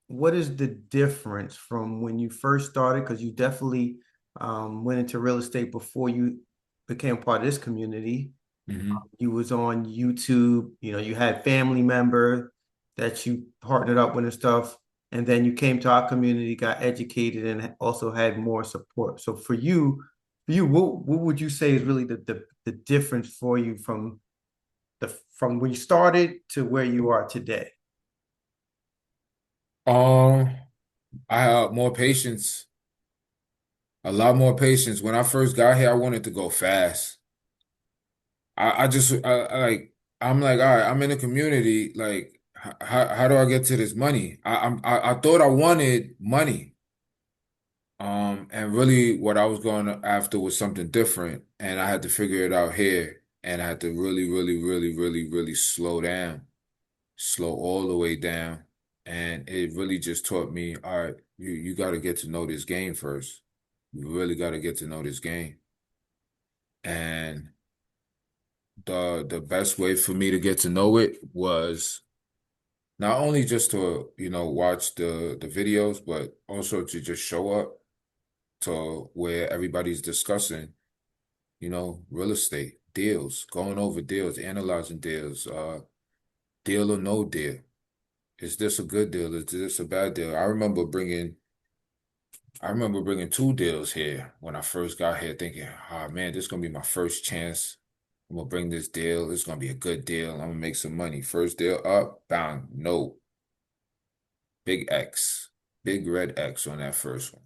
what is the difference from when you first started? Because you definitely went into real estate before you became part of this community. Hmm. You was on YouTube, you had family member that you partnered up with and stuff, and then you came to our community, got educated, and also had more support. So for you, what would you say is really the difference for you from when you started to where you are today? Um, I have more patience, a lot more patience. When I first got here, I wanted to go fast. I just I like I'm like, all right, I'm in a community. Like, how do I get to this money? I thought I wanted money. And really what I was going after was something different, and I had to figure it out here, and I had to really, really, really, really, really slow down, slow all the way down. And it really just taught me, all right, you got to get to know this game first. You really got to get to know this game. And the best way for me to get to know it was not only just to, watch the videos, but also to just show up to where everybody's discussing, real estate deals, going over deals, analyzing deals, deal or no deal. Is this a good deal? Is this a bad deal? I remember bringing two deals here when I first got here, thinking, oh man, this is gonna be my first chance. I'm gonna bring this deal. It's gonna be a good deal. I'm gonna make some money. First deal up, bang, no. Big X, big red X on that first one.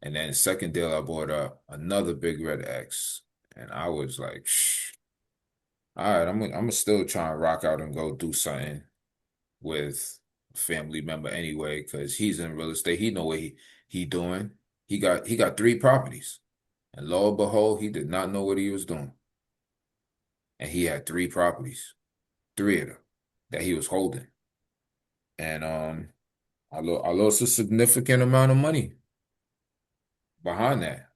And then the second deal I bought up, another big red X. And I was like, shh, all right, I'm still trying to rock out and go do something with a family member anyway, because he's in real estate. He know what he doing. He got three properties. And lo and behold, he did not know what he was doing. And he had three properties, three of them that he was holding. And I lost a significant amount of money behind that.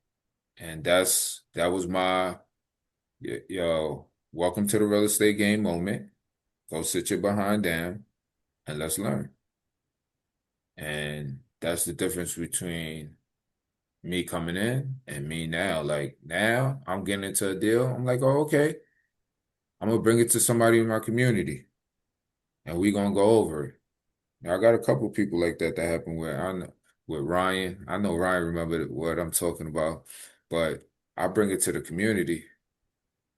And that was my welcome to the real estate game moment. Go sit your behind down and let's learn. And that's the difference between me coming in and me now. Like now I'm getting into a deal. I'm like, oh, okay. I'm gonna bring it to somebody in my community and we gonna go over it. Now, I got a couple people like that happened with with Ryan. I know Ryan remembered what I'm talking about, but I bring it to the community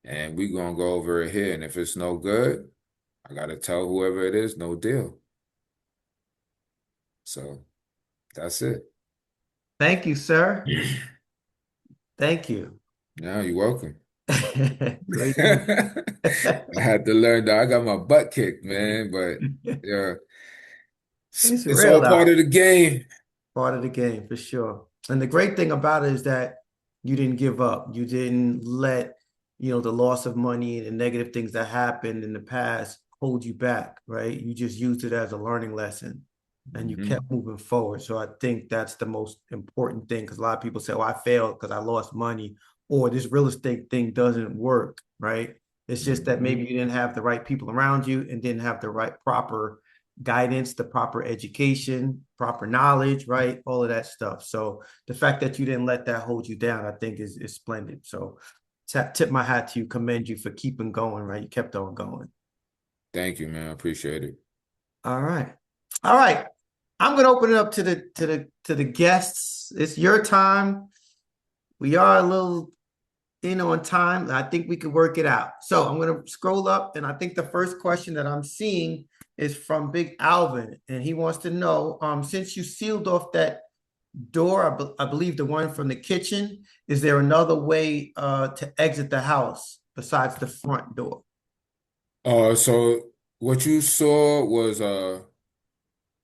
and we gonna go over it here. And if it's no good, I gotta tell whoever it is, no deal. So that's it. Thank you, sir. Thank you. Yeah, you're welcome. Great. I had to learn that I got my butt kicked, man, but yeah, It's it's all real part out. of the game. Part of the game for sure. And the great thing about it is that you didn't give up. You didn't let, the loss of money and the negative things that happened in the past hold you back, right? You just used it as a learning lesson and you Hmm. kept moving forward. So I think that's the most important thing because a lot of people say, "Oh, I failed because I lost money," or this real estate thing doesn't work, right? It's just that Hmm. maybe you didn't have the right people around you and didn't have the right proper guidance, the proper education, proper knowledge, right? All of that stuff. So the fact that you didn't let that hold you down, I think is splendid. So tip my hat to you, commend you for keeping going, right? You kept on going. Thank you, man. I appreciate it. All right. All right. I'm gonna open it up to the guests. It's your time. We are a little on time. I think we could work it out. So I'm going to scroll up, and I think the first question that I'm seeing is from Big Alvin, and he wants to know, since you sealed off that door, I believe the one from the kitchen, is there another way to exit the house besides the front door? So what you saw was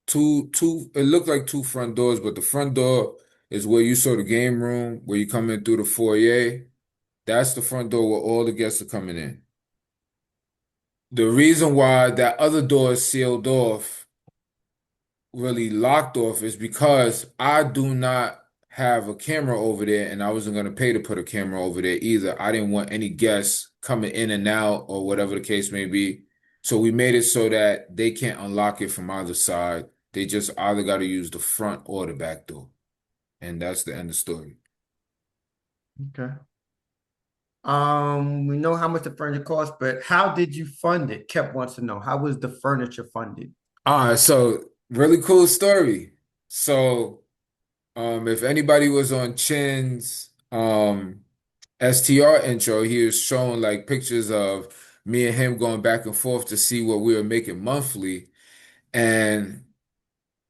two it looked like two front doors, but the front door is where you saw the game room, where you come in through the foyer. That's the front door where all the guests are coming in. The reason why that other door is sealed off, really locked off, is because I do not have a camera over there, and I wasn't going to pay to put a camera over there either. I didn't want any guests coming in and out or whatever the case may be. So we made it so that they can't unlock it from either side. They just either got to use the front or the back door. And that's the end of the story. Okay. We know how much the furniture costs, but how did you fund it? Kep wants to know, how was the furniture funded? All right, so really cool story. So if anybody was on Chin's STR intro, he was showing like pictures of me and him going back and forth to see what we were making monthly. And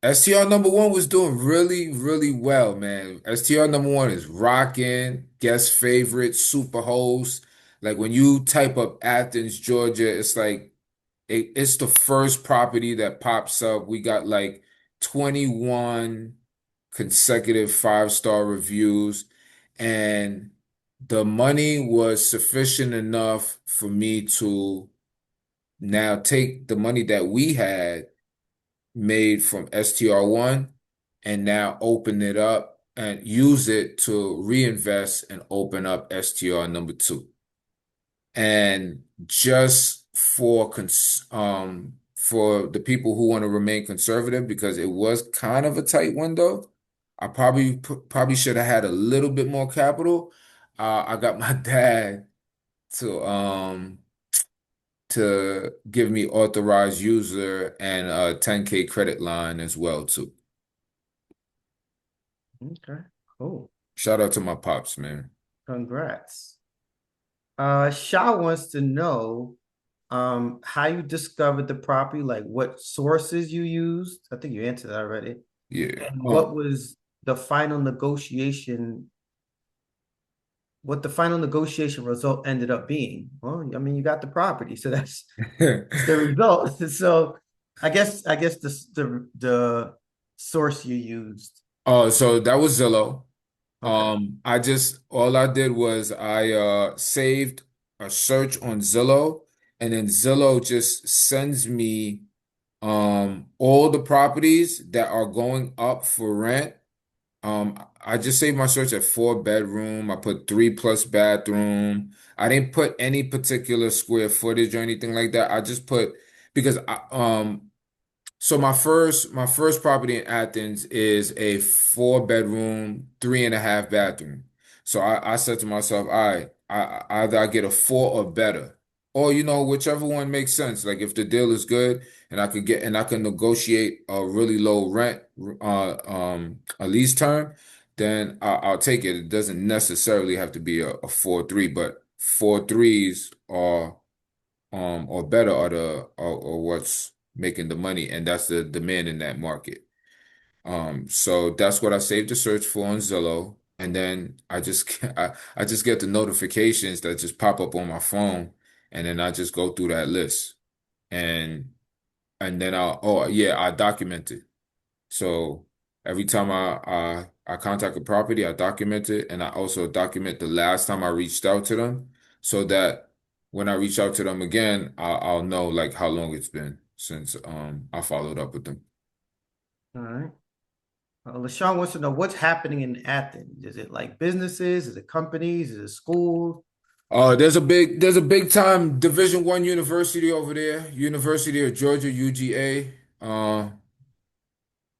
STR number one was doing really, really well, man. STR number one is rocking, guest favorite, super host. Like when you type up Athens, Georgia, it's like it's the first property that pops up. We got like 21 consecutive 5-star reviews, and the money was sufficient enough for me to now take the money that we had made from STR1 and now open it up and use it to reinvest and open up STR number 2. And just for the people who want to remain conservative, because it was kind of a tight window, I probably should have had a little bit more capital. I got my dad to give me authorized user and a 10K credit line as well too. Okay, cool. Shout out to my pops, man. Congrats. Sha wants to know how you discovered the property, like what sources you used. I think you answered that already. Yeah. And what was the final negotiation, what the final negotiation result ended up being? Well, I mean, you got the property, so that's the result. So I guess the source you used. Oh, so that was Zillow. Okay. All I did was I saved a search on Zillow, and then Zillow just sends me all the properties that are going up for rent. I just saved my search at 4 bedroom. I put 3+ bathroom. I didn't put any particular square footage or anything like that. I just put because so my first property in Athens is a 4 bedroom, 3.5 bathroom. So I said to myself, all right, either I get a 4 or better, or whichever one makes sense. Like if the deal is good and I can negotiate a really low rent, a lease term, then I'll take it. It doesn't necessarily have to be a 4.3, but 4.3s or better are what's making the money, and that's the demand in that market. So that's what I saved the search for on Zillow, and then I just get the notifications that just pop up on my phone, and then I just go through that list, and then I document it. So every time I contact a property, I document it, and I also document the last time I reached out to them, so that when I reach out to them again, I'll know like how long it's been since I followed up with them. All right. LaShawn wants to know what's happening in Athens. Is it like businesses? Is it companies? Is it schools? There's a big time Division 1 university over there, University of Georgia, UGA,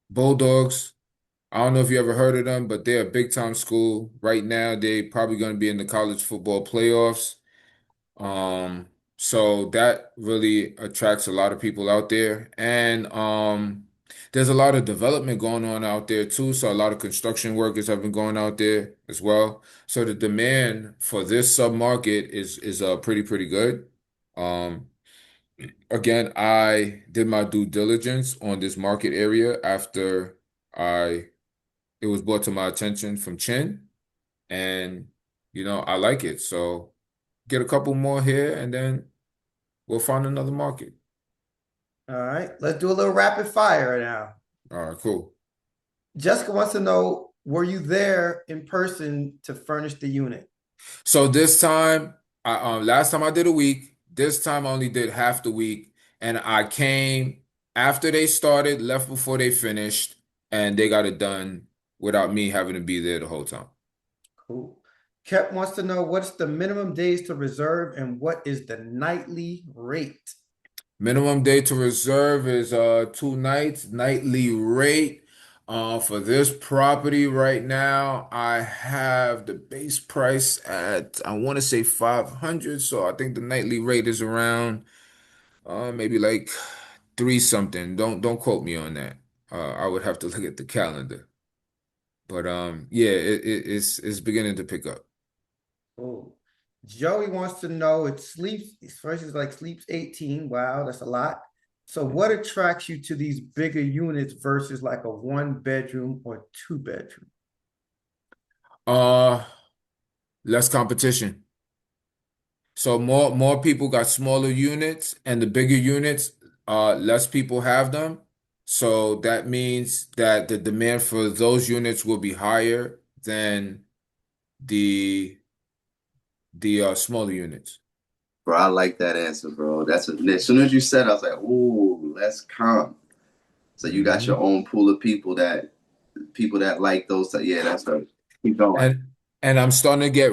Bulldogs. I don't know if you ever heard of them, but they're a big time school. Right now, they probably going to be in the college football playoffs. Um, so that really attracts a lot of people out there. And there's a lot of development going on out there too. So a lot of construction workers have been going out there as well. So the demand for this submarket is pretty good. Um, again, I did my due diligence on this market area after I it was brought to my attention from Chin, and I like it. So get a couple more here, and then we'll find another market. All right. Let's do a little rapid fire now. All right, cool. Jessica wants to know, were you there in person to furnish the unit? So this time, last time I did a week. This time I only did half the week, and I came after they started, left before they finished, and they got it done without me having to be there the whole time. Cool. Kep wants to know what's the minimum days to reserve and what is the nightly rate? Minimum day to reserve is 2 nights. Nightly rate for this property right now, I have the base price at I want to say 500. So I think the nightly rate is around maybe like three something. Don't quote me on that. I would have to look at the calendar. But yeah, it's beginning to pick up. Oh, Joey wants to know it sleeps, first is like sleeps 18. Wow, that's a lot. So what attracts you to these bigger units versus like a 1 bedroom or 2 bedroom? Uh, less competition. So more people got smaller units, and the bigger units, less people have them. So that means that the demand for those units will be higher than the smaller units. Bro, I like that answer, bro. As soon as you said, I was like, "Ooh, let's come." So you got your Mhm. own pool of people that like those. Yeah, that's right. Keep going. And I'm starting to get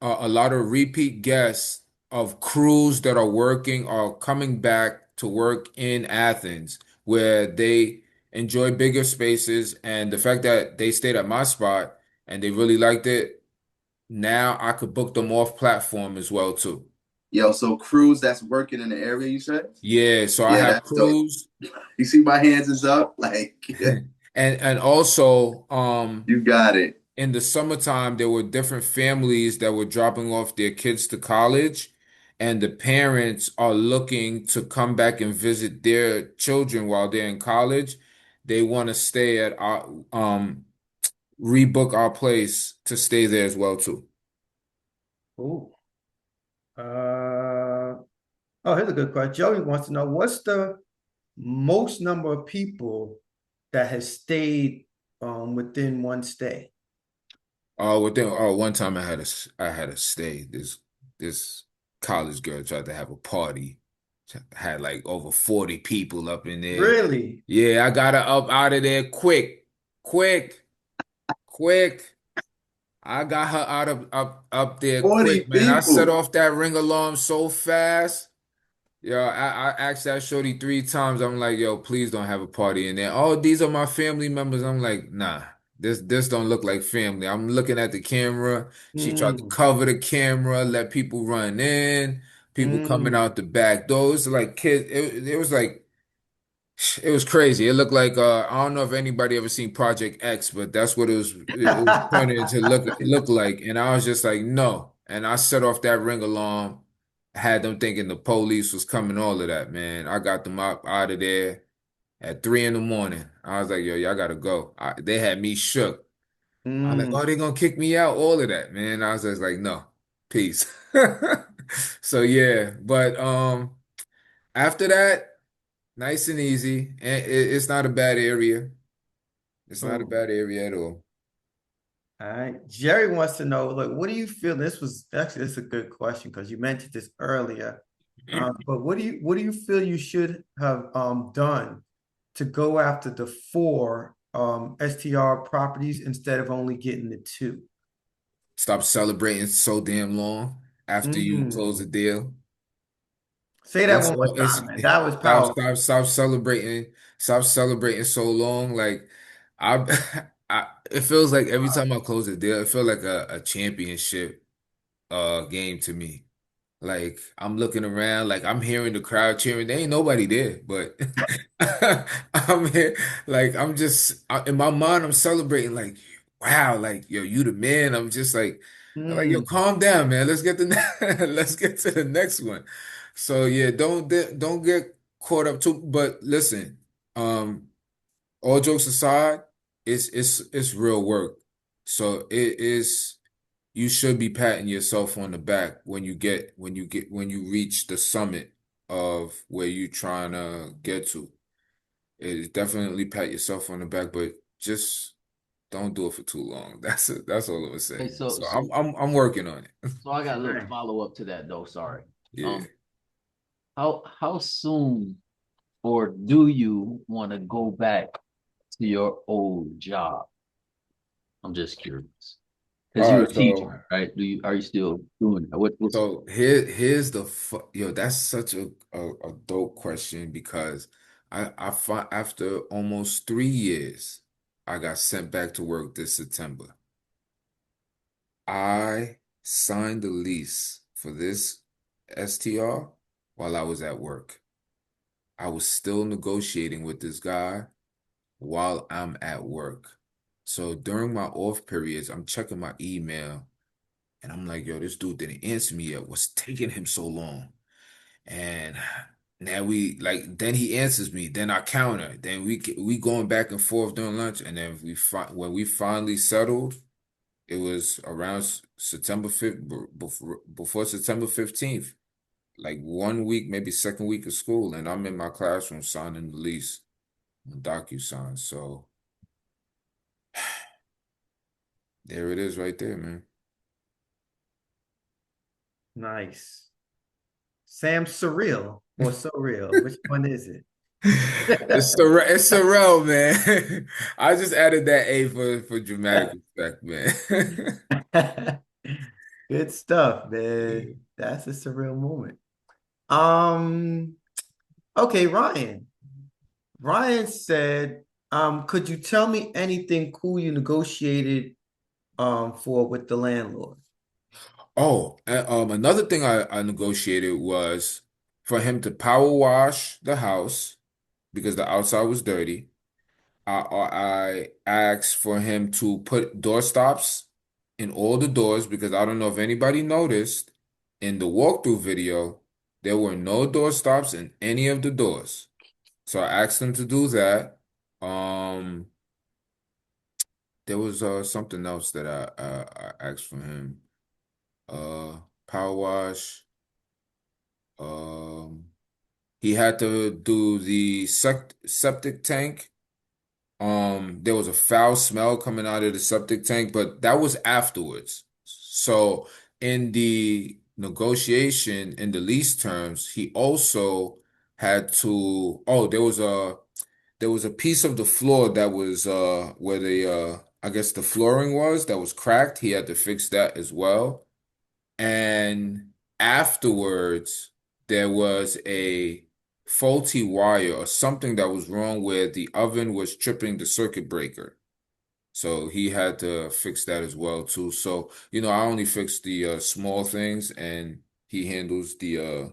a lot of repeat guests of crews that are working or coming back to work in Athens, where they enjoy bigger spaces, and the fact that they stayed at my spot and they really liked it. Now I could book them off platform as well too. Yo, so crews that's working in the area, you said? Yeah, so I Yeah, have that's dope. crews, You see my hands is up? Like, and also you got it. in the summertime, there were different families that were dropping off their kids to college, and the parents are looking to come back and visit their children while they're in college. They want to stay at our rebook our place to stay there as well too. Oh, oh, here's a good question. Joey wants to know what's the most number of people that has stayed within one stay. One time I had to stay. This college girl tried to have a party. Had like over 40 people up in there. Really? Yeah, I got her up out of there quick, quick. I got her out of up there 40 quick, man. I set people. off that ring alarm so fast. Yo, I asked that shorty 3 times. I'm like, yo, please don't have a party in there. Oh, these are my family members. I'm like, nah, this don't look like family. I'm looking at the camera. She tried to Mm, cover the camera, let people run in, people coming mm, out the back doors. Like kids, it was like it was crazy. It looked like I don't know if anybody ever seen Project X, but that's what it was turning to look like. And I was just like, no. And I set off that ring alarm, had them thinking the police was coming, all of that, man. I got them out of there at 3 in the morning. I was like, yo, y'all gotta go. They had me shook. I was like, mm. oh, they gonna kick me out, all of that, man. I was just like, no, peace. So yeah, but after that. Nice and easy. And it's not a bad area. It's not a Oh, bad area at all. all right. Jerry wants to know, like, what do you feel? This was actually this is a good question because you mentioned this earlier. But what do you feel you should have done to go after the four STR properties instead of only getting the two? Stop celebrating so damn long after you close Mm. a deal. Say that It's one more all it's time, man. That was stop powerful. stop stop celebrating. Stop celebrating so long. Like I it feels like every time I close a deal, it feels like a championship game to me. Like I'm looking around, like I'm hearing the crowd cheering. There ain't nobody there, but I'm here, like in my mind, I'm celebrating. Like, wow, like yo, you the man. I'm like yo, Mm. calm down, man. Let's get the let's get to the next one. So yeah, don't get caught up too. But listen, um, all jokes aside, it's real work. So it is you should be patting yourself on the back when you reach the summit of where you trying to get to. It definitely pat yourself on the back, but just don't do it for too long. That's all I was Okay, saying. so So so I'm working on it. so I got a little Right. follow up to that though. Sorry. Yeah. Um, how soon or do you want to go back to your old job? I'm just curious. Because All you're right, a teacher, right? Are you still doing that? What's here's yo, that's such a dope question because I find after almost 3 years, I got sent back to work this September. I signed the lease for this STR while I was at work. I was still negotiating with this guy while I'm at work. So during my off periods, I'm checking my email and I'm like, yo, this dude didn't answer me yet. What's taking him so long? And now then he answers me, then I counter, then we going back and forth during lunch, and then when we finally settled, It was around September 5th, before September 15th, like 1 week, maybe second week of school, and I'm in my classroom signing the lease on DocuSign. So there it is right there, man. Nice. Sam Surreal or Surreal? Which one is it? It's Sorrel, man. I just added that A for dramatic effect, man. Good stuff, Yeah. man. That's a surreal moment. Um, okay, Ryan. Ryan said, could you tell me anything cool you negotiated for with the landlord? Oh, and, another thing I negotiated was for him to power wash the house because the outside was dirty. I asked for him to put door stops in all the doors because I don't know if anybody noticed in the walkthrough video, there were no door stops in any of the doors. So I asked him to do that. Um, there was something else that I asked from him. Power wash. Um, he had to do the septic tank. There was a foul smell coming out of the septic tank, but that was afterwards. So in the negotiation, in the lease terms, he also had to, oh, there was a piece of the floor that was where the I guess the flooring was that was cracked. He had to fix that as well. And afterwards, there was a faulty wire or something that was wrong where the oven was tripping the circuit breaker. So he had to fix that as well too. So, I only fix the small things and he handles the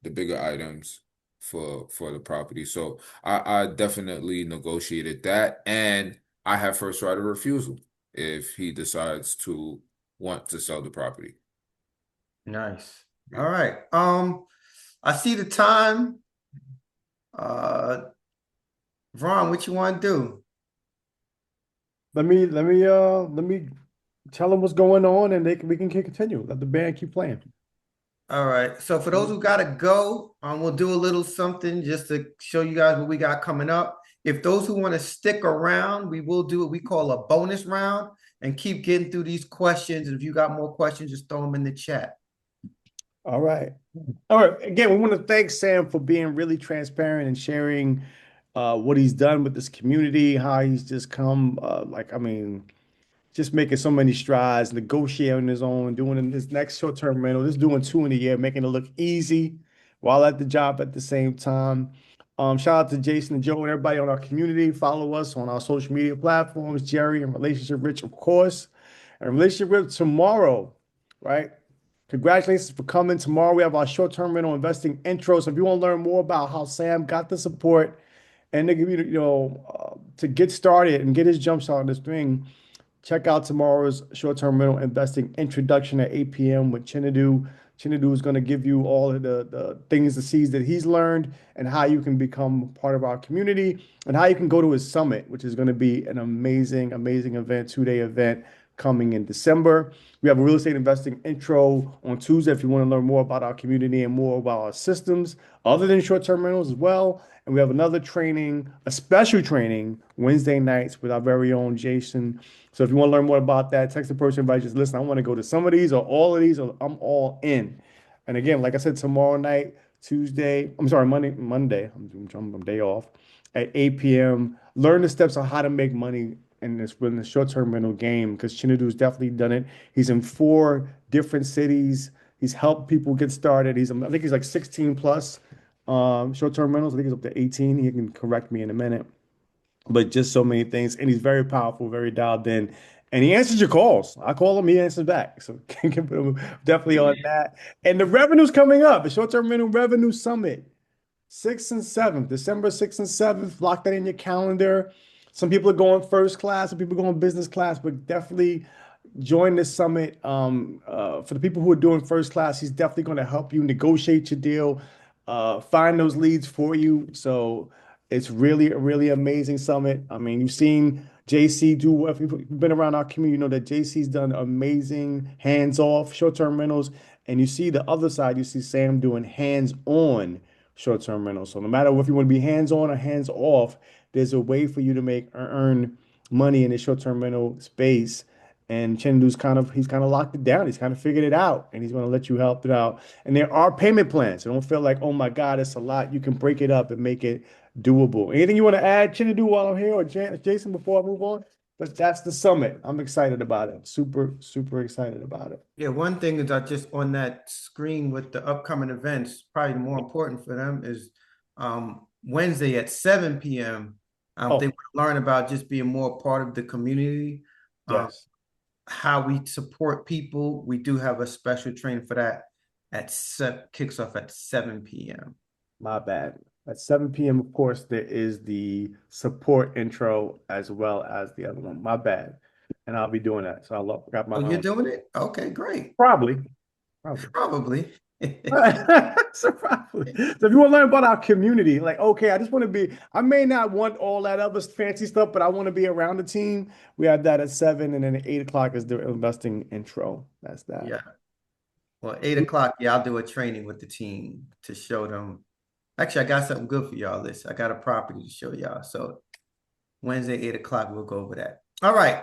bigger items for the property. So I definitely negotiated that and I have first right of refusal if he decides to want to sell the property. Nice. Yeah. All right. I see the time. Uh, Ron, what you want to do? Let me tell them what's going on, and we can continue. Let the band keep playing. All right. So for those who gotta go, we'll do a little something just to show you guys what we got coming up. If those who want to stick around, we will do what we call a bonus round and keep getting through these questions. And if you got more questions, just throw them in the chat. All right. All right. Again, we want to thank Sam for being really transparent and sharing what he's done with this community, how he's just come, just making so many strides, negotiating on his own, doing this next short-term rental, just doing two in a year, making it look easy while at the job at the same time. Shout out to Jason and Joe and everybody on our community. Follow us on our social media platforms, Jerry and Relationship Rich, of course. And Relationship Rich tomorrow, right? Congratulations for coming. Tomorrow we have our short-term rental investing intro. So if you want to learn more about how Sam got the support and to give you, to get started and get his jump start on this thing, check out tomorrow's short-term rental investing introduction at 8 p.m. with Chinadu. Chinadu is going to give you all of the things, the seeds that he's learned, and how you can become part of our community, and how you can go to his summit, which is going to be an amazing, amazing event, 2-day event coming in December. We have a real estate investing intro on Tuesday if you want to learn more about our community and more about our systems, other than short-term rentals as well. And we have another training, a special training, Wednesday nights with our very own Jason. So if you want to learn more about that, text the person, invite, just listen. I want to go to some of these or all of these, or I'm all in. And again, like I said, tomorrow night, Monday, I'm day off at 8 p.m. Learn the steps on how to make money in the short-term rental game because Chinedu's definitely done it. He's in 4 different cities. He's helped people get started. I think he's like 16 plus short-term rentals. I think he's up to 18. He can correct me in a minute. But just so many things. And he's very powerful, very dialed in. And he answers your calls. I call him, he answers back. So definitely on that. And the revenue's coming up. The short-term rental revenue summit. 6th and 7th, December 6th and 7th. Lock that in your calendar. Some people are going first class, some people are going business class, but definitely join this summit. For the people who are doing first class, he's definitely going to help you negotiate your deal, find those leads for you. So it's really a really amazing summit. I mean, you've seen JC do, if you've been around our community, you know that JC's done amazing hands-off short-term rentals. And you see the other side, you see Sam doing hands-on short-term rentals. So no matter if you want to be hands-on or hands-off, there's a way for you to make earn money in the short-term rental space. And Chendu's he's kind of locked it down. He's kind of figured it out, and he's going to let you help it out. And there are payment plans. So don't feel like, oh my God, it's a lot. You can break it up and make it doable. Anything you want to add, Chinadu, while I'm here, or Jason, before I move on? But that's the summit. I'm excited about it. Super, super excited about it. Yeah, one thing is I just on that screen with the upcoming events, probably more important for them is Wednesday at 7 p.m. Oh, They want to learn about just being more part of the community, yes. how we support people. We do have a special training for that kicks off at 7 p.m. My bad. At 7 p.m., of course, there is the support intro as well as the other one. My bad. And I'll be doing that. So I'll got my Oh, you're own. doing it? Okay, great. Probably. Probably. So probably. So if you want to learn about our community, like, okay, I just want to be, I may not want all that other fancy stuff, but I want to be around the team. We have that at 7, and then at 8 o'clock is the investing intro. That's that. Yeah. Well, 8 o'clock, yeah, I'll do a training with the team to show them. Actually, I got something good for y'all. I got a property to show y'all. So Wednesday, 8 o'clock, we'll go over that. All right.